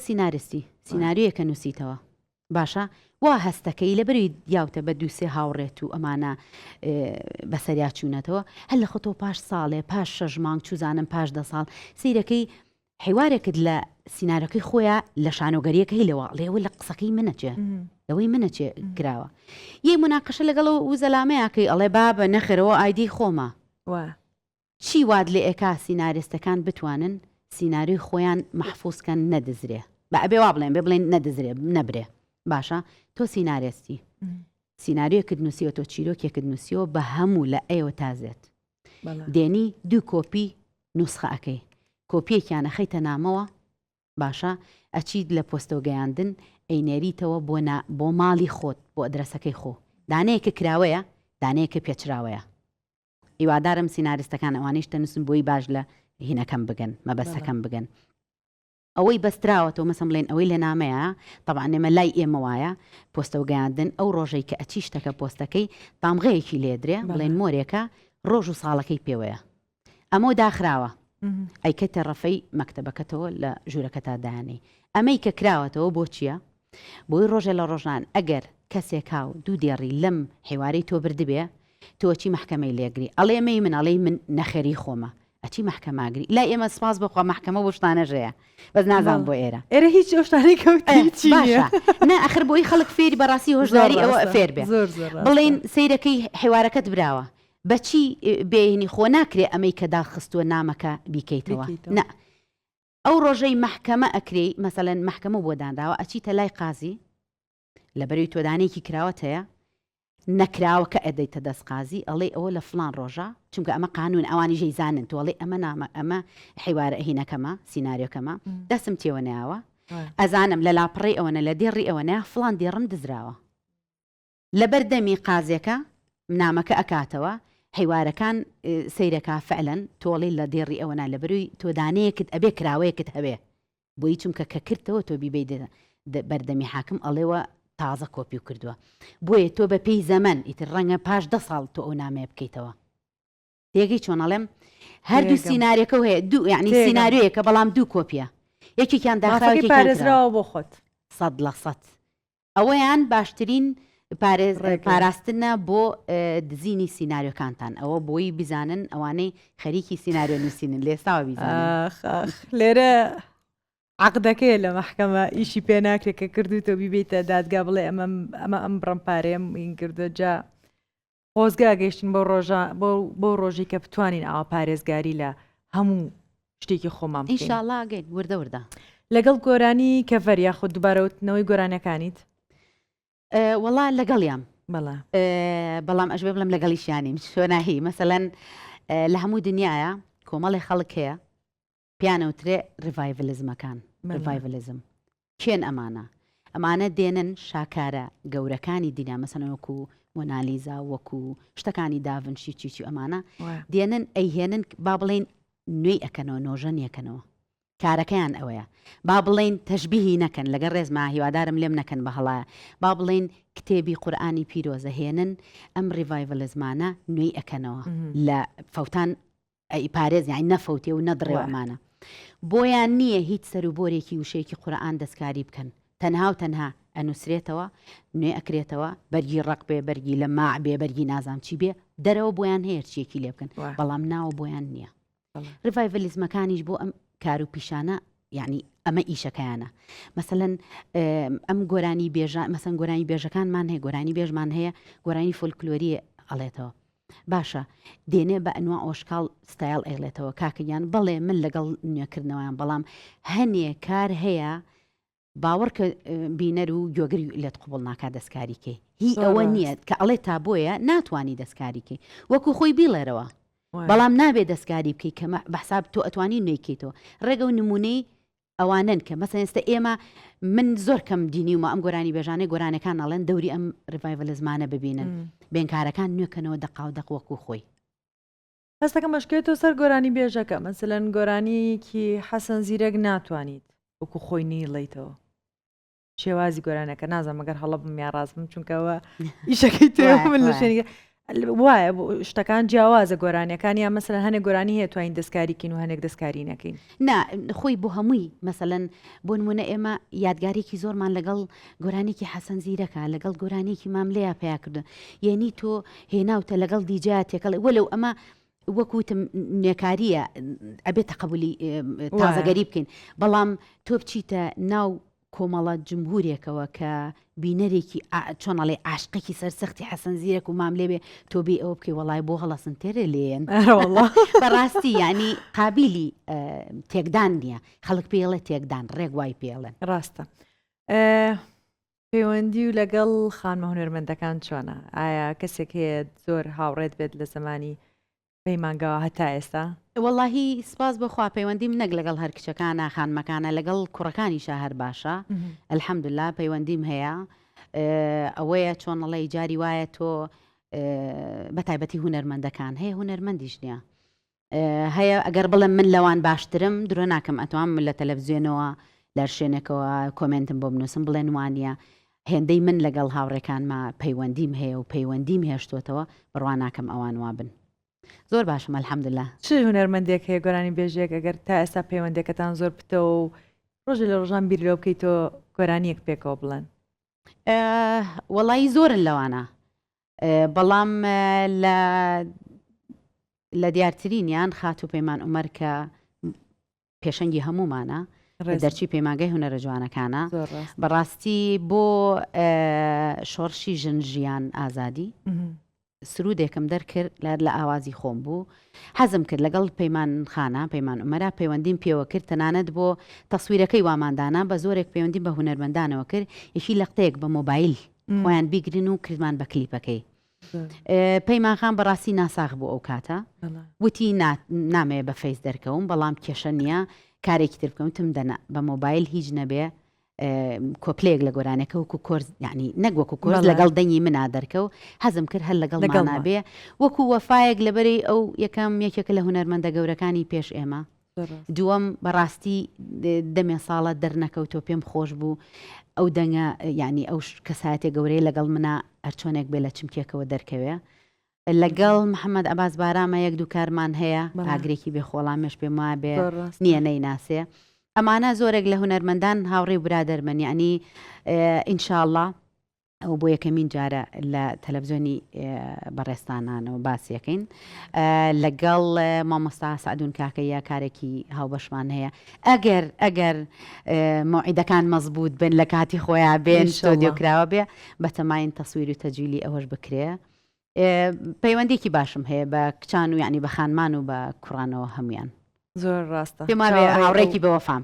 سیناریۆیەکە نووسیتەوە باشە وا هەستەکەی لە بەروی یاوتە بە دووسێ هاوڕێت و ئەمانە بەسەریا چوونەتەوە هەر لە خۆتۆ پاش ساڵێ پاش 6 مانگ چوزانم پاش 10 ساڵ سیرەکەی حیوارێکت لە سینارەکەی خۆیان لە شانۆگەریەکەی لەوە لێوە لە قسەکەی منەچێ لەوەی منەچێ گراوە یەی مناقەشە لەگەڵەوە وزەلامەیەکەی ئەڵێ بابە نەخێرەوە ئایدی خۆمە چی واد لێ ئێکا سیناریستەکان بتوانن سیناریۆی خۆیان مەحفوظکەن نەدەزرێ بە ئەبێ وا بڵێن نەدەزرێ نەبرێ باشە تۆ سینارێستی سیناریۆکت نووسیوە تۆ چیرۆکێکت نووسیەوە بە هەموو لە ئێوە تازێت دێنی دوو کۆپی نوسخە ئەەکەی کۆپیەکیانە خەیتە نامەوە باشە ئەچیت لە پۆستەوە گەیاندن ئەینێریتەوە بۆ ماڵی خۆت بۆ ئەدرەسەکەی خۆ دانەیەکە کراوەیە دانەیەکە پێچراوەیە هیوادارم سیناریستەکان ئەوانەی شتەنووسن بۆی باش لە هینەکەم بگەن مەبەستەکەم بگەن ئەوەی بەستراوەتەوە مەسم بڵێن ئەوەی لە نامەیە طبعا ئێمە لای ئێمە وایە پۆستەوە گەیاندن ئەو ڕۆژەی کە ئەچی شتەکە پۆستەکەی تامغەیەکی لێدرێ بڵێن مۆرێکە ڕۆژ و ساڵەکەی پێوەیە ئەمە داخراوە ئەیکەتە ڕەفەی مەکتەبەکەتەوە لە ژوورەکەتا دایانەی ئەمەی کە کراوەتەوە بۆ چییە؟ بۆی ڕۆژێ لە ڕۆژان ئەگەر کەسێک هاو دوو دێڕی لەم حیوارەی تۆ بردبێ تۆچی محکەمەی لێگری ئەڵێ ئەمەی من ئەڵێ من نەخێری خۆمە ئەچی محکەماگری لا ئێمە سپاس بخوا محکەمە بۆ شتانەژەیە بەس نازان بۆ ئێرە هیچ شتانی کەوتی باشە نه ئەخر بۆی خەڵک فێری بەڕاستی هۆشداری ئەوە فێر بێ بڵێن سەیرەکەی حیوارەکەت براوە بەچی بێنی خۆ ناکرێ ئەمەی کە داخستووە نامەکە بیکەیتەوە نه ئەو ڕۆژەی محکەمە ئەکرێ مەسەلەن محکەمە بۆ دانراوە ئەچیتە لای قازی لە بەروی تۆدانێکی کراوەت هەیە نەکراوەکە ئەدەیتە دەست قازی ئەڵێ ئەوە لە فلان ڕۆژە چونکە ئەمە قانون ئەوانی ژەی زانن تۆڵێ ئەمە نامە ئەمە حیوارە هینەکەمە سیناریۆکەمە دەستم تێوە ناوە ئەزانم لە لاپڕی ئەوەنە لە دێڕی ئەوەنە فلان دێڕم دزراوە لە بەردەمی قازیەکە نامەکە ئەکاتەوە حیوارەکان سەیرەکە فعلەن تۆڵی لە دێڕی ئەوەنا لە بەروی تۆدانەیەکت ئەبێ کراوەیەکت هەبێ بۆی چونکە کە کردەوە تۆ بیبێ بەردەمی حاکم ئەڵێوە تازە کۆپی و کردووە بۆیە تۆ بە پێی زەمن ئیتر ڕەنگە پاش 10 ساڵ تۆ ئەو نامەیە بکەیتەوە تێگەی چۆنەڵێم هەردوو سیناریەکە هەیە دوو یعنی سیناریۆیەکە بەڵام دوو کۆپیە یەکێکیان داخراوی پارێزراوە بۆ خۆت 100% ئەوەیان باشترین پاراستنە بۆ دزینی سیناریۆکانتان ئەوە بۆی بزانن ئەوانەی خەریکی سیناریۆ نووسینن لێستاوە بیزانن لێرە عقدەکەی لە محکەمە ئیشی پێ ناکرێت کە کردوتەوە بیبێتە دادگا بڵێ ئەمە ئەم بڕەمپارێم این کردو جا خۆزگا گەیشتن بۆ ڕۆژی کە بتوانین ئاوا پارێزگاری لە هەموو شتێکی خۆمان ئینشاءالله گەیت وردە وردە لەگەڵ گۆرانی کەڤەر یاخود دووبارەوتنەوەی گۆرانەکانیت وەڵا لەگەڵیان بەڵام ئەش بڵم لەگەڵیشیانیم شۆناهی مەسەلەن لە هەموو دنیاە کۆمەڵی خەڵک هەیە پیانەوترێ ڕڤایڤلیزمەکان ڕڤایڤلیزم کێن ئەمانە دێنن شاکارە گەورەکانی دنیا مەسەن وەکو مۆنالیزا وەکو شتەکانی داڤنشی چیچی ئەمانە دێنن ئەیهێنن با بڵێن نوێی ئەکەنەوە نۆژەن یەکەنەوە کارەکەیان ئەوەیە با بڵێن تەشبیهی نەکەن لەگەڵ ڕێزما هیوادارم لێم نەکەن بە هەڵایە با بڵێن کتێبی قورئانی پیرۆزە هێنن ئەم ڕیڤایڤلیزمانە نوێی ئەکەنەوە لە فەوتان پارێز یانی نەفەوتێ و نەدڕێوەمانە بۆیان نییە هیچ سەروبۆرێکی وشەیەکی قورئان دەستکاری بکەن تەنها و تەنها ئەنووسرێتەوە نوێ ئەکرێتەوە بەرگی ڕق بێ بەرگی لە ماع بێ بەرگی نازام چی بێ دەرەوە بۆیان هەیە چیەکی لێ بکەن بەڵام ناوە بۆیان نییە ڕیڤایڤلیزمەکانیش بۆ ئەم کار و پیشانە یعنی ئەمە ئیشەکەیانە مەسەلەن ئەم گۆرانی بێژە مەسەن گۆرانی بێژەکانمان هەیە گۆرانی بێژمان هەیە گۆرانی فۆلکلۆری ئەڵێتەوە باشە دێنێ بە ئەنوا ئۆشکاڵ ستایل ئەیڵێتەوە کاکەیان بەڵێ من لەگەڵ نوێکردنەوەیان بەڵام هەنێ کار هەیە باوەڕ کە بینەر و گوێگری لێت قوبڵ ناکات دەستکاریکەی هی ئەوە نییە کە ئەڵێ تا بۆیە ناتوانانی دەستکاریکەی وەکو خۆی بیڵێرەوە بەڵام نابێت دەستکاری بکەیت کە بەحساب تۆ ئەتوانی نوێیکەیتەوە ڕێگە و نمونەی ئەوانن کە مەسەن ئێستا ئێمە من زۆر کەم دینی و ئەم گۆرانی بێژانەی گۆرانەکان ئەڵێن دەوری ئەم ڕیڤایڤلیزمانە ببینن بێنکارەکان نوێکەنەوە دەق وەکو خۆی هەستەکە مەشکێتەوە سەر گۆرانی بێژەکە مەسەلەن گۆرانیکی حەسەن زیرەک ناتوانیت وەکو خۆی نیڵیتەوە شێوازی گۆرانەکە نازانم مەگەر هەڵە بم یا ڕاست بم چونکەوە ئیشەکەی تێ من لە شوێنی وایە شتەکان جیاوازە گۆرانەکان یا مەسەلەن هەنێک گۆرانی هەیە توانین دەستکاریکەین و هەنێک دەستکاری نەکەین خۆی بۆ هەمووی مەسەلەن بۆ نمونە ئێمە یادگارێکی زۆرمان لەگەڵ گۆرانێکی حەسەن زیرەکە لەگەڵ گۆرانێکی ماملەیە پیا کردو یعنی تۆ هێناوتە لەگەڵ دیجات تێکەڵێ وەلەو ئەمە وەکوتم نێکاریە ئەبێت تەقبولی تازەگەری بکەین بەڵام تۆ بچیتە ناو کۆمەڵە جمهورێکەوە کە بینەرێکی چۆنەڵێ عاشقێکی سەرسەختی حەسەن زیرەک و ماملێ بێ تۆ بێ ئەوە بکەی وەڵای بۆ هەڵەسن تێرە لێن بەڕاستی ینی قابلی تێکدان نییە خەڵک پێڵێ تێکدان ڕێک وای پێڵێن ڕاستە پەیوەندی و لەگەڵ خانمە هونەرمەندەکان چۆنە ئایا کەسێک هەیە زۆر هاوڕێت بێت لە زمانی پەیمانگاوە هەتا ئێستا واللهی سپاس بخوا پەیوەندیم نەک لەگەڵ هەر کچەکانە خانمەکانە لەگەڵ کوڕەکانیشە هەر باشە ئەلحەمدوللا پەیوەندیم هەیە ئەوەیە چۆنەڵێ جاری وایە تۆ بەتایبەتی هونەرمەندەکان هەیە هونەرمەندیش نییە هەیە ئەگەر بڵم من لەوان باشترم درۆ ناکەم ئەتوان من لە تەلەڤیزیۆنەوە لە شوێنێکەوە کۆمنتم بۆ بنووسم بڵێن وانە هێندەی من لەگەڵ هاوڕێکانمە پەیوەندیم هەیە و پەیوەندیم هێشتوتەوە بڕوان ناکەم ئەوان وابن زۆر باشم ئەلحەمدوللا چ هونەرمەندێک هەیە گۆرانی بێژێک ئەگەر تا ئێستا پەیوەندەکەتان زۆر پتەوە و ڕۆژێ لە ڕۆژان بیرەوە بکەیتەوە گۆرانیەک پێکەوە بڵێن وەڵی زۆرن لەوانە بەڵام لە دیارترینیان خات و پەیمان عومەر کە پێشەنگی هەمومانە دەرچی پەیمانگەی هونەرە جوانەکانە بەڕاستی بۆ شۆڕشی ژن ژیان ئازادی سرودێکم دەرکرد لە ئاوازی خۆم بوو حەزم کرد لەگەڵ پەیمان خانە پەیمان عومەرە پەیوەندیم پێوە کرد تەنانەت بۆ تەسویرەکەی واماندانا بە زۆرێک پەیوەندیم بە هونەرمەندانەوە کرد یەکی لەقتەیەک بە مۆبایل خۆیان بیگرن و کردمان بە کلیپەکەی پەیمان خان بەڕاستی ناساغ بوو ئەو کاتە وتی نامەیە بە فەیس دەرکەوم بەڵام کێشە نییە کارێکی تر بکەم تم دەنا بە مۆبایل هیچ نەبێ کۆپلەیەک لە گۆرانەکە وەکو کۆرس یعنی نەک وەکو کۆرس لەگەڵ دەنگی منا دەرکە و حەزم کرد هەر لەگەڵ نابێ وەکو وەفایەک لەبەری ئەو یەکەم یەکێکە لە هونەرمەندە گەورەکانی پێش ئێمە دووەم بەڕاستی دەمێ ساڵە دەرنەکەوتۆ پێم خۆش بوو ئەو دەنگە ینی ئەو کەسایەتێ گەورەی لەگەڵ منە ئەرچۆنێک بێ لە چمکێکەوە دەرکەوێ لەگەڵ محەممەد ئەباس بارامە یەک دوو کارمان هەیە ئاگرێکی بێخۆڵامێش پێم وایە بێ نییە نەیناسێ ئەمانە زۆرێک لە هونەرمەندان هاوڕێ برادەرمن یعنی ئینشاءڵڵا ئەو بۆ یەکەمین جارە لە تەلەڤزیۆنی بەڕێستانانەوە باسیەکەین لەگەڵ مامۆستا سعدون کاکەیە کارێکی هاوبەشمان هەیە ئەگەر موعیدەکان مەزبوط بن لە کاتی خۆیان بێن ستۆدیۆکراوە بێ بەتەماین تەسویر و تەجویلی ئەوەش بکرێ پەیوەندێکی باشم هەیە بە کچان و یعنی بە خانمان و بە کوڕانەوە هەمویان زۆر ڕاستە پێما بێ هاوڕێکی بەوەفام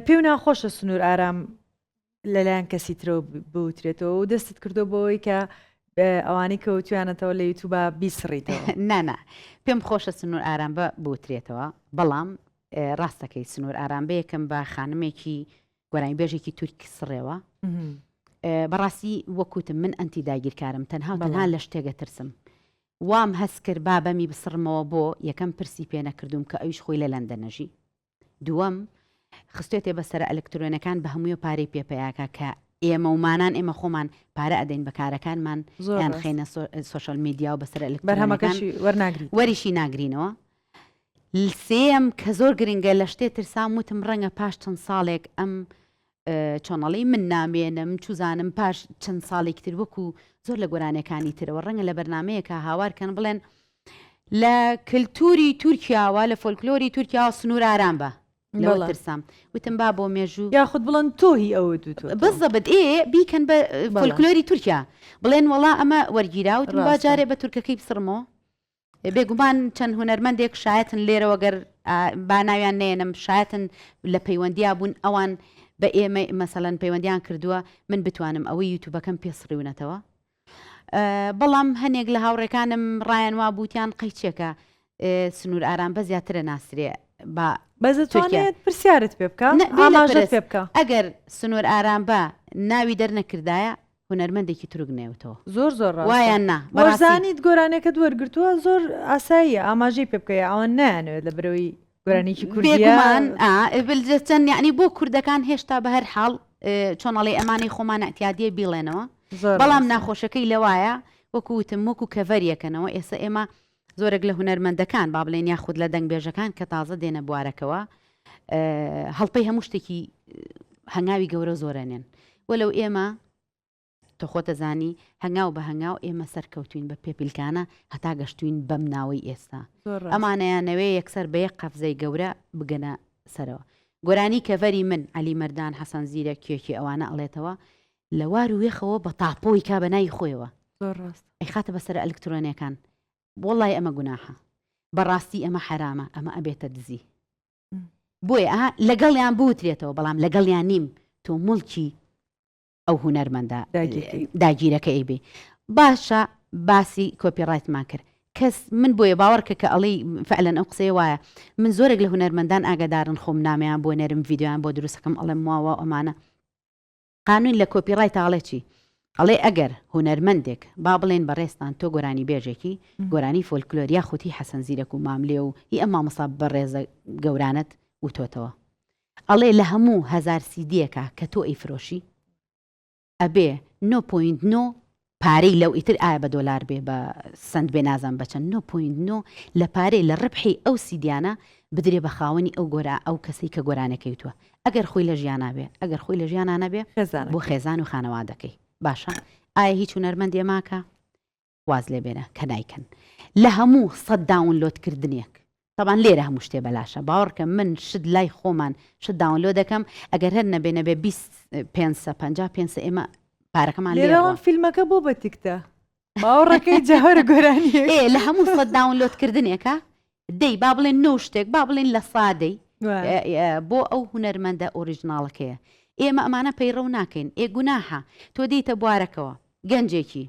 پێم ناخۆشە سنوور ئارام لەلایەن کەسی ترەوە بوترێتەوە و دەستت کردو بۆی کە ئەوانی کەوتویانەتەوە لە یوتوبە بیسڕیتەوە نانا پێم خۆشە سنوور ئارام بە بوترێتەوە بەڵام ڕاستەکەی سنوور ئارام بە یەکەم بە خانمێکی گۆرانی بێژێکی تورکی سڕێەوە بەڕاستی وەکوتم من ئەنتی داگیرکارم تەنها لە شتێگە ترسم وام هەست کرد بابەمی بسڕمەوە بۆ یەکەم پرسی پێ نەکردوم کە ئەویش خۆی لە لەندەنەژی دووەم خستێتێ بەسەر ئەلکترۆنەکان بە هەمووی پارەی پێپەیاکە کە ئێمە ومانان ئێمە خۆمان پارە ئەدەین بە کارەکانمان یان خێنە سوۆشەل میدیا و بەسەر بەرهەمەکەشی وەرناگری وەریشی ناگرینەوە سێم کە زۆر گرنگە لە شتێ ترسام وتم ڕەنگە پاش چەند ساڵێک ئەم چۆنەڵی من نامێنم چوزانم پاش چەند ساڵێکی تر وەکو زۆر لە گۆرانەکانی ترەوە ڕەنگە لە بەرنمەیەکە هاوارکەن بڵێن لە کللتوری تورکیاوە لە فۆلکلۆری تورکیا سنوور ئارام بە لەوە ترسام وتم با بۆ مێژوو یاخود بڵند تۆهی ئەوە بزەبت بیکەن بە فۆلکلۆری تورکیا بڵێن وڵا ئەمە وەرگیراوتم با جارێ بە تورکەکەی بسڕمەوە بێگومان چەند هونەرمەندێک شایەتن لێرەوە گەر با ناویان نێنم شایەتن لە پەیوەندیا بوون ئەوان بە ئێمە مەسەڵەن پەیوەندیان کردووە من بتوانم ئەوەی یوتوبەکەم پێسڕیونەتەوە بەڵام هەنێک لە هاوڕێکانم ڕایان وا بوتیان قەیچێکە سنوور ئارام بە زیاترە ناسرێ بەزتوانێت پرسیارت پێ بکە ئاماژەت پێ بکە ئەگەر سنوور ئارام بە ناوی دەرنەکردایە هونەرمەندێکی تورک نێوتەوە زۆر وایان نا وەرزانیت گۆرانەکە دووەرگرتووە زۆر ئاساییە ئاماژەی پێ بکەیە ئەوە نانوێت لە برەوەی گۆرانێکی کوردیان چەند یعنی بۆ کوردەکان هێشتا بە هەر حاڵ چۆنەڵی ئەمانی خۆمان ئەتیادیە بیڵێنەوە بەڵام ناخۆشەکەی لەوایە وەکوتم وەکو کەڤەریەکەنەوە ئێستا ئێمە زۆرێک لە هونەرمەندەکان با بڵێن یاخود لە دەنگبێژەکان کە تازە دێنە بوارەکەەوە هەڵپەی هەموو شتێکی هەنگاوی گەورە زۆرەنێن وەلەو ئێمە تۆ خۆتە زانی هەنگاو بە هەنگاو ئێمە سەرکەوتوین بە پێپیلکانە هەتا گەشتوین بەم ناوەی ئێستا ئەمانەیانەوێ یەکسەر بە یەک قەفزەی گەورە بگەنە سەرەوە گۆرانی کەڤەری من علی مەردان حەسەن زیرە کێکی ئەوانە ئەڵێتەوە لە وار و وێخەوە بە تاپۆی کا بەنای خۆیەوە ئەیخاتە بەسەر ئەلکترۆنیەکان وڵی ئەمە گوناحە بەڕاستی ئەمە حرامە ئەمە ئەبێتە دزی بۆیە لەگەڵیان بوترێتەوە بەڵام لەگەڵیان نیم تۆ مڵکی ئەو هونەرمەندە داگیرەکە ئەیبێ باشە باسی کۆپیڕایتمان کرد کەس من بۆیە باوەڕکە کە ئەڵی فعلەن ئەو قسەی وایە من زۆرێک لە هونەرمەندان ئاگادارن خۆم نامیان بۆ نێرم ڤیددیویان بۆ دروستەکەم ئەڵێم واوە ئەمانە قانون لە کۆپیڕایت ئاڵێکی ئەڵێ ئەگەر هونەرمەندێک با بڵێن بەڕێستان تۆ گۆرانی بێژێکی گۆرانی فۆلکلۆریا خوتی حەسەن زیرەک و ماملێ و هی ئەم مامەسا بەڕێزە گەورانت وتۆتەوە ئەڵێ لە هەموو هەزار سیدیەکە کە تۆ ئەیفرۆشی ئەبێ 9.9 پارەی لەو ئیتر ئایا بە دۆلار بێ بە سند بێ نازان بەچەند 9.9 لە پارەی لە ڕبحی ئەو سیدیانە بدرێ بە خاوەنی ئەو گۆرا ئەو کەسی کە گۆرانەکەی تووە ئەگەر خۆی لە ژیانە بێ ئەگەر خۆی لە ژیانانە بێ بۆ خێزان و خانەوادەکەی باشە ئایا هیچ هونەرمەندێ ماکە واز لێ بێنە کە نایکەن لە هەموو 100 داونلۆدکردنێک طبعاً لێرە هەموو شتێ بەلاشە باوەڕکە من شت لای خۆمان شت داونلۆد دەکەم ئەگەر هەر نەبێنە بێ 25 ئێمە پارەکەمان لێرەوە فیلمەکە بۆ بە تیکتە باوەڕەکەی جەهۆرە گۆرانی لە هەموو 100 داونلۆدکردنێکە دەی با بڵێن نۆ شتێک با بڵێن لە سادەی بۆ ئەو هونەرمەندە ئۆریژناڵەکەیە ئێمە ئەمانە پەیڕەو ناکەین گوناحە تۆ دیتە بوارەکەوە گەنجێکی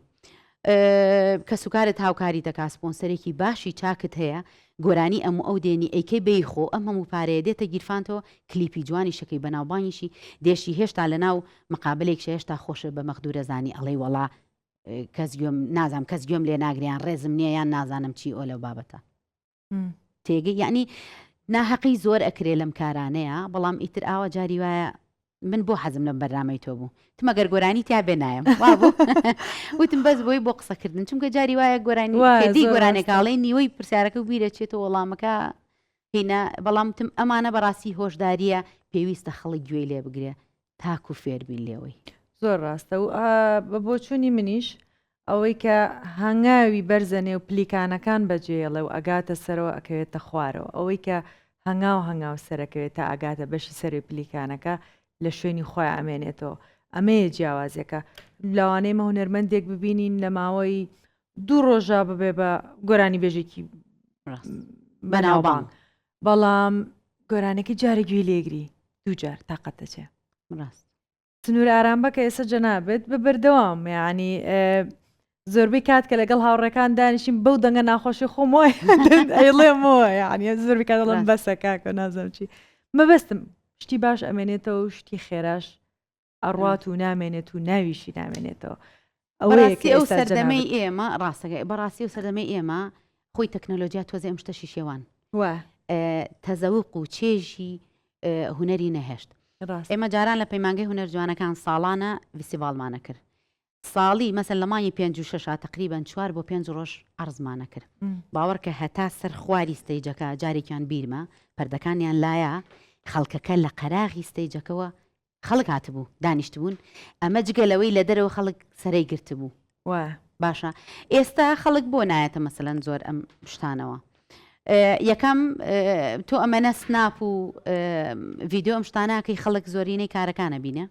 کە سوکارت هاوکاری دەکا سپۆنسەرێکی باشی چاکت هەیە گۆرانی ئەموو ئەو دێنی ئەیکەی بەیخۆ ئەم هەموو پارەیە دێتە گیرفانتەوە کلیپی جوانی شەکەی بەناوبانیشی دێشی هێشتا لە ناو مقابلێک هێشتا خۆشە بە مەخدورە زانی ئەڵەی وەڵا کەس گوێم نازام کەس گوێم لێ ناگریان ڕێزم نییە یان نازانم چی ئۆ لەو بابەتە تێگەی یعنی ناحەقی زۆر ئەکرێ لەم کارانەیە بەڵام ئیتر ئاوە جاری وایە من بۆ حەزم لەم بەرنامەی تۆ بوو تمەگەر گۆرانی تا بێ نایم وابوو وتم بەس بۆی بۆ قسەکردن چونکە جاری وایە گۆرانی کردی گۆرانێکاڵی نیوەی پرسیارەکە و بیرەچێتەوە وەڵامەکە هینە بەڵام وتم ئەمانە بەڕاستی هۆشداریە پێویستە خەڵک گوێی لێ بگرێ تاکو فێربین لێەوەی زۆر ڕاستە و بە بۆچوونی منیش ئەوەی کە هەنگاوی بەرزەنێ و پلیکانەکان بەجێڵێ و ئەگاتە سەرەوە ئەکەوێتە خوارەوە ئەوەی کە هەنگاو سەرەکەوێت تا ئاگاتە بەشی سەری پلیکانەکە لە شوێنی خۆی ئەمێنێتەوە ئەمەیە جیاوازەکە لەوانەیە مە هونەرمەندێک ببینین لە ماوەی 2 ڕۆژە ببێ بە گۆرانی بێژێکی بەناوبانگ بەڵام گۆرانێکی جارێک گوێی لێگری 2 جار تااقەت دەچێت ڕاست سنوور ئارام بکە ئێستا جەنابێت بە بەردەوام یعنی زۆربەی کات کە لەگەڵ هاوڕێکان دانیشین بەو دەنگە ناخۆشی خۆمۆی ئەیڵێمەوە یعنی زۆربی کاتڵم بەسە کاکە نازم چی مەبەستم شتی باش ئەمێنێتەوە و شتی خێراش ئەڕات و نامێنێت و ناویشی نامێنێتەوە ئەو سەردەمەی ئێمە ڕاستەکە بەڕاستی و سەردەمەی ئێمە خۆی تەکنەلۆژیا تۆزە ئەم شتەشی شێوان تەزەوق و چێژی هوەری نەهێشت ئێمە جاران لە پەیمانگەی هوەر جوانەکان ساڵانە ڤیسیڤالمانە کرد ساڵی مەسەن لە مانگی 5 تقریبان 4 بۆ 5 ڕۆژ عەرزمانە کرد باوەڕکە هەتا سەر خواری ستەیجەکە جارێکیان بیرمە پەردەکانیان لایە خەڵکەکە لە قەراغی ستەیجەکەەوە خەڵک هاتبوو دانیشتبوون ئەمە جگەلەوەی لە دەرەوە خەڵک سەرەی گرتبوو باشە ئێستا خەڵک بۆ نایەتە مەسەلەن زۆر ئەم شتانەوە یەکەم تۆ ئەمەنە سناپ و ڤیددیو ئەم شتاناکەی خەڵک زۆرینەی کارەکانە بینە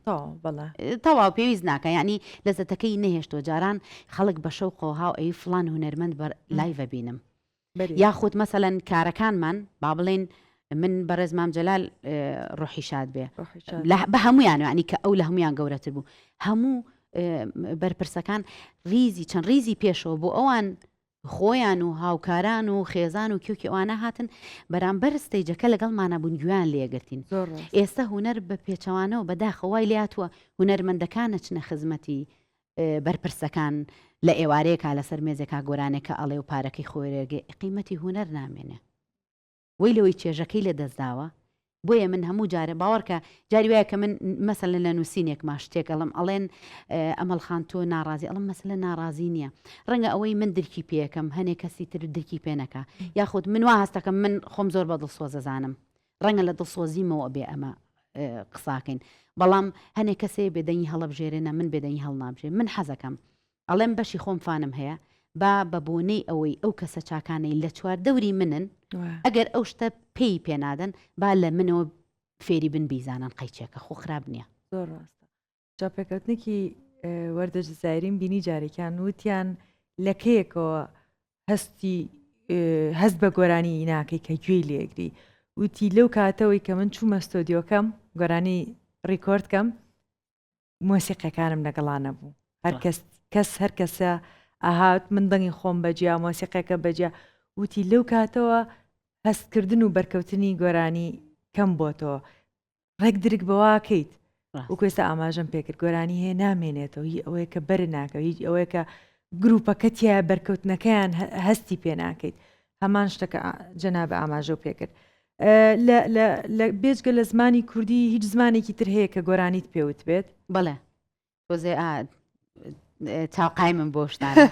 تەواو پێویست ناکە ینی لەزەتەکەی نەهێشتۆ جاران خەڵک بە شەو قۆها و ئەی فلان هونەرمەند بەر لایڤە بینم یاخود مەسەلەن کارەکانمان با بڵێن من بەڕێزمام جەلال ڕۆحی شاد بێ بە هەمویان ینی کە ئەو لە هەمویان گەورەتر بوو هەموو بەرپرسەکان ریزی چەند ریزی پێشەوە بۆ ئەوان خۆیان و هاوکاران و خێزان و کێوکی ئەوانە هاتن بەرامبەر ستەیجەکە لەگەڵمانە بوون گویان لێگرتین ئێستا هوەر بە پێچەوانەوە بەداخەوای لاتووە هوەرمەندەکانە چنە خزمەتی بەرپرسەکان لە ئێوارەیەکا لەسەر مێزێکا گۆرانێکە ئەڵێ و پارەکەی خۆرێگە قیمەتی هوەر نامێنێ وی لەوەی چێژەکەی لە دەستداوە بۆیە من هەموو جارە باوەڕکە جاری وایە کە من مەسەلەن لە نووسینێک ماشتێک ئەڵم ئەڵێن ئەمەڵخان تۆ ناڕازی ئەڵم مەسەلە ناڕازی نییە ڕەنگە ئەوەی من درکی پێەکەم هەنێک کەسی تر درکی پێنەکە یاخود من وا هەستەکەم من خۆم زۆر بە دڵسۆزەزانم ڕەنگە لە دڵسۆزیمەوە بێ ئەمە قساکەین بەڵام هەنێک کەسێ بێدەنگی هەڵەبژێرێنە من بێدەنگی هەڵنابژێ من حەزەکەم ئەڵێم بەشی خۆم فانم هەیە با بە بۆنەی ئەوەی ئەو کەسە چاکانەی لە چوار دەوری منن ئەگەر ئەو شتە پێی پێنادەن با لە منەوە فێری بن بیزانان قەیچێکە خۆ خراپ نییە زۆر ڕاستە جاپێکەوتنێکی وەردە جزایرین بینی جارێکیان وتیان لەکەیەکەوە هەست بە گۆرانی ناکەی کە گوێی لێگری وتی لەو کاتەوەی کە من چوومە ستۆدیۆکەم گۆرانی ڕیکۆردکەم مۆسیقەکانم لەگەڵانە بوو هەر کەسە ئاهات من دەنگی خۆم بەجیا مۆسیقەکە بەجیا وتی لەو کاتەوە هەستکردن و بەرکەوتنی گۆرانی کەم بۆتەوە ڕێک درک بەواکەیت وکوێستا ئاماژەم پێکرد گۆرانی هەیە نامێنێتەوە هی ئەوەیە کە بەر ناکە هیچ ئەوەیە کە گروپەکەتیە بەرکەوتنەکەیان هەستی پێ ناکەیت هەمان شتەکە جەنابە ئاماژە و پێکرد لە بێجگە لە زمانی کوردی هیچ زمانێکی تر هەیە کە گۆرانیت پێوت بێت بەڵێ تۆزێ چاوقای من بۆ شتانە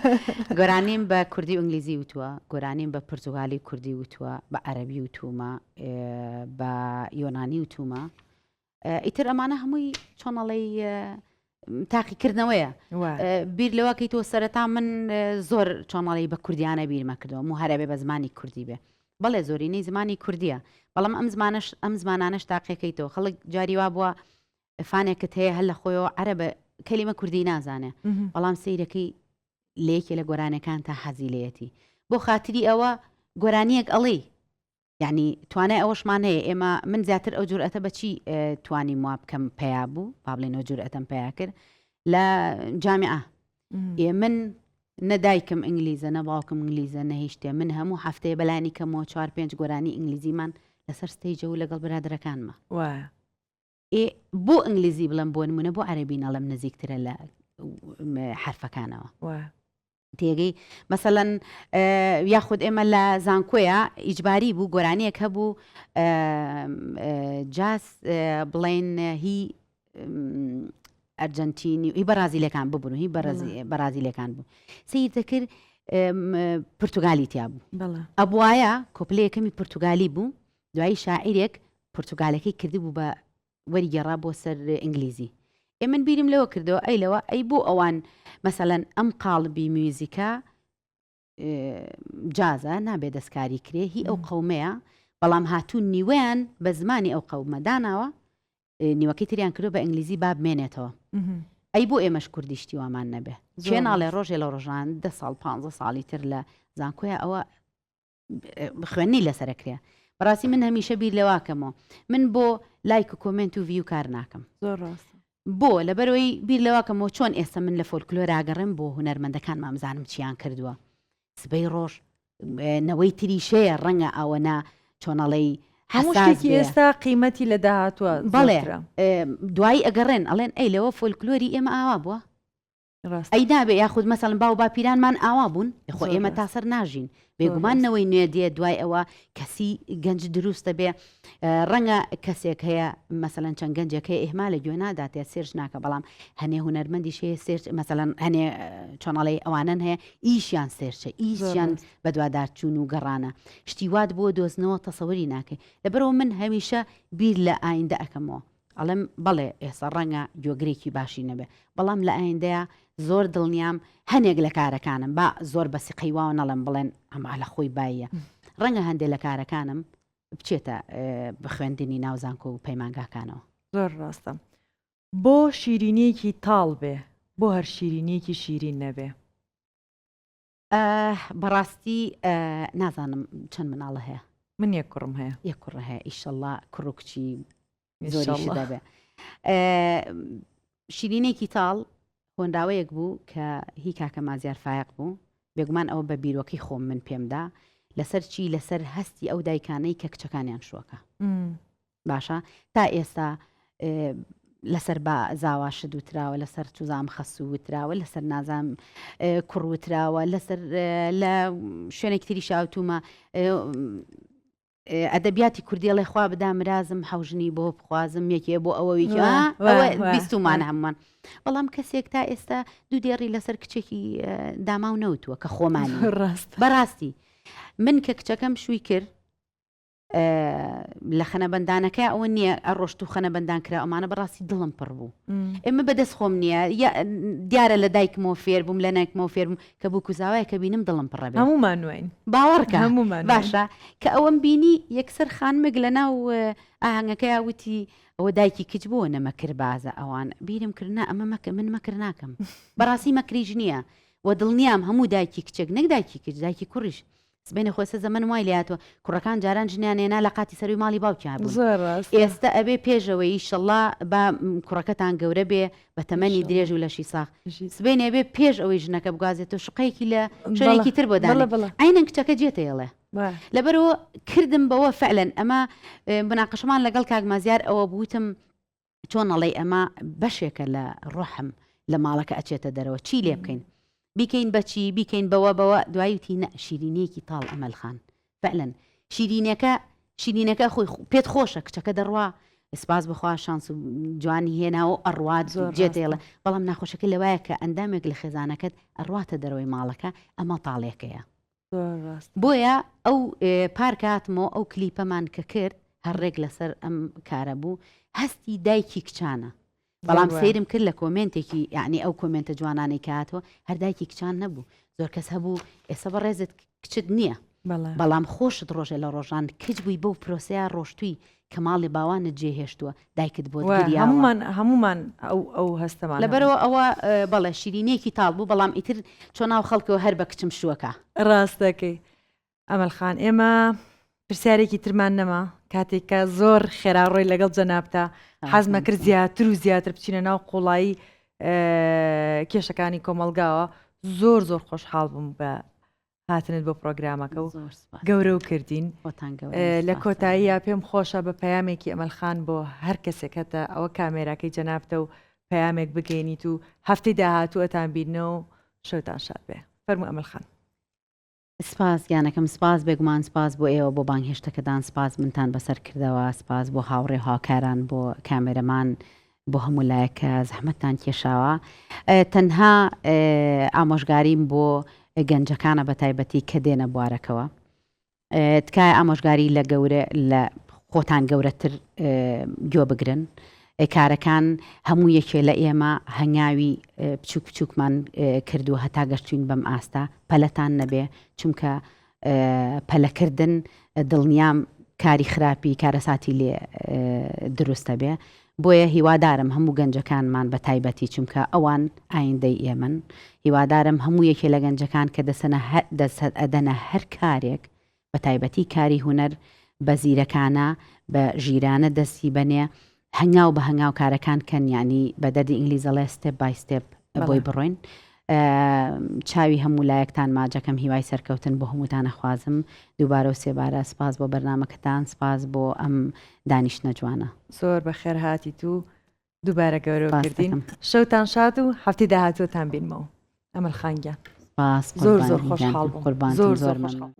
گۆرانیم بە کوردی و ئینگلیزی وتووە گۆرانیم بە پرتوگالی کوردی وتووە بە عەرەبی وتومە بە یۆنانی وتومە ئیتر ئەمانە هەمووی چۆنەڵی تاقیکردنەوەیە بیر لەوەکەی تۆ سەرەتا من زۆر چۆنەڵی بە کوردیانە بیرمە کردەوە و هەرەبێ بە زمانی کوردی بێ بەڵێ زۆرینەی زمانی کوردیە بەڵام ئەم زمانانش تاقیەکەیتەوە خەڵک جاری وا بووە فانێکت هەیە هەر لە خۆیەوە عەرەبە کەلیمە کوردی نازانێ بەڵام سەیرەکەی لەیەکێ لە گۆرانەکان تا حەزی لەیەتی بۆ خاتری ئەوە گۆرانیەک ئەڵێ یعنی توانای ئەوەشمان هەیە ئێمە من زیاتر ئەو جورئەتە بەچی توانی وا بکەم پیا بوو با بڵێنەوە جورئەتەم پیا کرد لە جامعە من نەدایکم ئینگلیزە نە باوکم ئینگلیزە نەهیشتێ من هەموو هەفتەیە بەلانی کەمەوە 4-5 گۆرانی ئینگلیزیمان لەسەر ستەیجە و لەگەڵ برادرەکانمە بۆ ئینگلیزی بڵم بۆ نمونە بۆ عەرەبی نەڵم نزیکترە لە حرفەکانەوە تێگەی مەسەڵەن یاخود ئێمە لە زانکۆیە ئیجباری بوو گۆرانیەک هەبوو جاز بڵێن هی ئەرجنتینی هی بەرازیلەکان ببوون هی بەرازیلەکان بوو سیر دەکرد پرتوگالی تیا بوو ئەبوایە کۆپلەیەکەمی پرتوگالی بوو دوایی شاعیرێک پرتوگالەکەی کردی بوو بە وەریگەڕا بۆ سەر ئینگلیزی من بیرم لەوە کردەوە ئەی لەوە ئەی بۆ ئەوان مەسەڵەن ئەم قاڵبی میوزیکە جازە نابێ دەستکاری کرێ هی ئەو قەومەیە بەڵام هاتوون نیوەیان بە زمانی ئەو قەومەداناوە نیوەکەی تریان کردو بە ئینگلیزی با بمێنێتەوە ئەی بۆ ئێمەش کوردیشتی وامان نەبێ چێ ناڵێ ڕۆژێ لە ڕۆژان 10 ساڵ 15 ساڵی تر لە زانکۆیە ئەوە خوێنی لەسەرکرێ بەڕاستی من هەمیشە بیر لەواکەمەوە من بۆ لایک و کۆمنت و ڤیو کار ناکەم زۆر ڕاست بۆ لەبەرەوەی بیر لەواکەمەوە چۆن ئێستا من لە فۆلکلۆر ئاگەڕێم بۆ هونەرمەندەکان مامزانم چیان کردووە سبەی ڕۆژ نەوەی تریشەیە ڕەنگە ئەوەنا چۆنەڵەی هەموو شتێکی ئێستا قیمەتی لە داهاتووە بەڵێ دوایی ئەگەڕێن ئەڵێن ئەی لەوە فۆلکلۆری ئێمە ئاوا بووە ئەی دابێ یاخود مەسەڵەن باو باپیرانمان ئاوا بوون خۆ ئێمە تاسەر ناژین بێگومانەوەی نوێ دێ دوای ئەوە کەسی گەنج دروستە بێ ڕەنگە کەسێک هەیە مەسەڵەن چەند گەنجێک هەیە ئێحما لە گوێ ناداتێ سێرش ناکە بەڵام هەنێ هونەرمەندیش هەیە سێرش مەسەڵەن هەنێ چۆنەڵی ئەوانن هەیە ئیشیان سێرچە ئیشیان بە دووادارچوون و گەڕانە شتی وات بۆ دۆزنەوە تەسەوەری ناکەی لەبەرەوە من هەمیشە بیر لە ئایندە ئەەکەمەوە ئەڵێم بەڵێ ئێستا ڕەنگە گوێگرێکی باشی نەبێ بەڵام لە ئایندەیە زۆر دڵنیام هەنێک لە کارەکانم با زۆر بەسی قەیواوە نەڵم بڵێن ئەمە لە خۆی بایە ڕەنگە هەندێک لە کارەکانم بچێتە بە خوێندنی ناوزانکۆ و پەیمانگاکانەوە زۆر ڕاستە بۆ شیرینیەکی تاڵ بێ بۆ هەر شیرینیەکی شیرین نەبێ بەڕاستی نازانم چەند مناڵە هەیە من یەک کوڕم هەیە یەک کوڕە هەیە ئیشەڵڵا کوڕ و کچی زۆریش دەبێ شیرینێکی تاڵ هۆنداوەیەک بوو کە هی کاکە مازیار فایق بوو بێگومان ئەوە بە بیرۆکەی خۆم من پێمدا لەسەر چی لەسەر هەستی ئەو دایکانەی کە کچەکانیان شووەکە باشە تا ئێستا لەسەر بە زاواشت وتراوە لەسەر توزام خەسو وتراوە لەسەر نازام کوڕ وتراوە لەسەر لە شوێنێک تری شاوتومە ئەدەبیاتی کوردیڵێ خوا بدا مرازم حوژنی بۆ بخوازم یەکێ بۆ ئەوەویکە بیستومانە هەمووان بەڵام کەسێک تا ئێستا دوو دێڕی لەسەر کچێکی داما و نەوتووە کە خۆمانی بەڕاستی من کە کچەکەم شووی کرد لە خەنەبەندانەکە ئەوە نییە ئەڕۆشت و خەنەبەندان کرا ئەمانە بەڕاستی دڵم پڕ بوو ئێمە بەدەست خۆم نییە دیارە لە دایکمەوە فێر بووم لە نایکمەوە فێر بووم کە بوو کوزاوایە کە بینم دڵم پڕە بێ هەمومان نوێین باوەڕکە باشە کە ئەوەم بینی یەکسەر خانمێک لە ناو ئاهەنگەکە یاوتی ئەوە دایکی کچ بۆ نەمەکرد بازە ئەوان بیرم کردنا ئەمە من مەکرد ناکەم بەڕاستی مەکریژ نییە و دڵنیام هەموو دایکی کچێک نەک دایکی کچ دایکی کوڕیش سبینە خۆسە زەمن وای لاتوە کوڕەکان جاران ژنیانێنا لە قاتی سەروی ماڵی باوکیان بوو ئێستا ئەبێ پێشەوەی ئیشەڵڵا با کوڕەکەتان گەورە بێ بە تەمەنی درێژ و لە شیساخ سبینێ بێ پێش ئەوەی ژنەکە بگازێتەوە شقەیەکی لە شوێنێکی تر بۆ دانێ ئاینەن کچەکە جێتەیەڵێ لەبەرەوە کردم بەوە فعلەن ئەمە بناقەشمان لەگەڵ کاک مازیار ئەوە بوتم چۆنەڵێ ئەمە بەشێکە لە ڕۆحم لە ماڵەکە ئەچێتە دەرەوە چی لێ بکەین بیکەین بەچی بیکەین بەوە دوایوتی نە شیرینەیەکی تاڵ ئەمەلخان فعلەن شیرینەکە خۆی پێت خۆشە کچەکە دەڕوا سپاس بخوا شانس و جوانی هێناوە ئەڕوات جێتێڵە بەڵام ناخۆشەکە لەوایە کە ئەندامێک لە خێزانەکەت ئەڕواتە دەرەوەی ماڵەکە ئەمە تاڵێکەیە بۆیە ئەو پارکاتمەوە ئەو کلیپەمان کە کرد هەرڕێک لەسەر ئەم کارە بوو هەستی دایکی کچانە بەڵام سیرم کرد لە کۆمنتێکی یعنی ئەو کۆمنتە جوانانەی کاتەوە هەردایکی کچان نەبوو زۆر کەس هەبوو ئێستا بە ڕێزت کچت نییە بەڵام خۆشت ڕۆژێ لە ڕۆژان کچ بووی بەو پرۆسەیە ڕۆشتووی کە ماڵی باوانت جێهێشتووە دایکت بۆ هەمومان ئەو هەستەمان لەبەرەوە ئەوە بەڵێ شیرینەیەکی تاڵ بوو بەڵام ئیتر چۆن ناو خەڵکەوە هەر بە کچم شووەکە ڕاستەکەی ئەمەلخان ئێمە پرسیارێکی ترمان نەما کاتێککە زۆر خێراڕۆی لەگەڵ جەنابتا حەزمە کرد زیاتر و زیاتر بچینە ناو قوڵایی کێشەکانی کۆمەلگاوە زۆر خۆشحاڵ بووم بە هاتنت بۆ پرۆگرامەکە و گەورە و کردین لە کۆتاییە پێم خۆشە بە پەیامێکی ئەمەلخان بۆ هەر کەسێکەتە ئەوە کامێراکەی جەنابتە و پەیامێک بگەینیت و هەفتەی داهاتووەتان بینەوە شەوتان شاد بێ. فەرموو ئەمەل خان. سپاس گیانەکەم سپاس بێگومان سپاس بۆ ئێوە بۆ بانگهێشتەکەدان سپاس منتان بەسەر کردەوە سپاس بۆ هاوڕێ هاوکاران بۆ کامێرەمان بۆ هەموو لایەکە زەحمەتتان کێشاوە تەنها ئامۆژگاریم بۆ گەنجەکانە بە تایبەتی کە دێنە بوارەکەوە تکایە ئامۆژگاری لە خۆتان گەورەتر گوێ بگرن کارەکان هەموو یەکێ لە ئێمە هەنگاوی بچووک بچووکمان کردووە هەتا گەشتوین بەم ئاستا پەلەتان نەبێ چونکە پەلەکردن دڵنیام کاری خراپی کارەساتی لێ دروستە بێ بۆیە هیوادارم هەموو گەنجەکانمان بە تایبەتی چونکە ئەوان ئایندەی ئێمن هیوادارم هەموو یەکێ لە گەنجەکان کە ئەدەنە هەر کارێک بە تایبەتی کاری هوەر بە زیرەکانە بە ژیرانە دەستی بەنێ هەنگاو بە هەنگاو کارەکان کەن ینی بە دەردی ئینگلیزەڵێ ستێپ بای ستێپ بۆی بڕۆین چاوی هەموو لایەکتان ماجەکەم هیوای سەرکەوتن بۆ هەمووتانە خوازم دووبارە و سێبارە سپاس بۆ بەرنامەکەتان سپاس بۆ ئەم دانیشتنە جوانە زۆر بەخێر هاتیت و دووبارە گەورە کردین شەوتان شاد و هەفتی داهاتووتان بینمەوە ئەمەل خانگیان زۆر زۆر خۆشحاڵ بووم زۆر زۆر خۆشحاڵ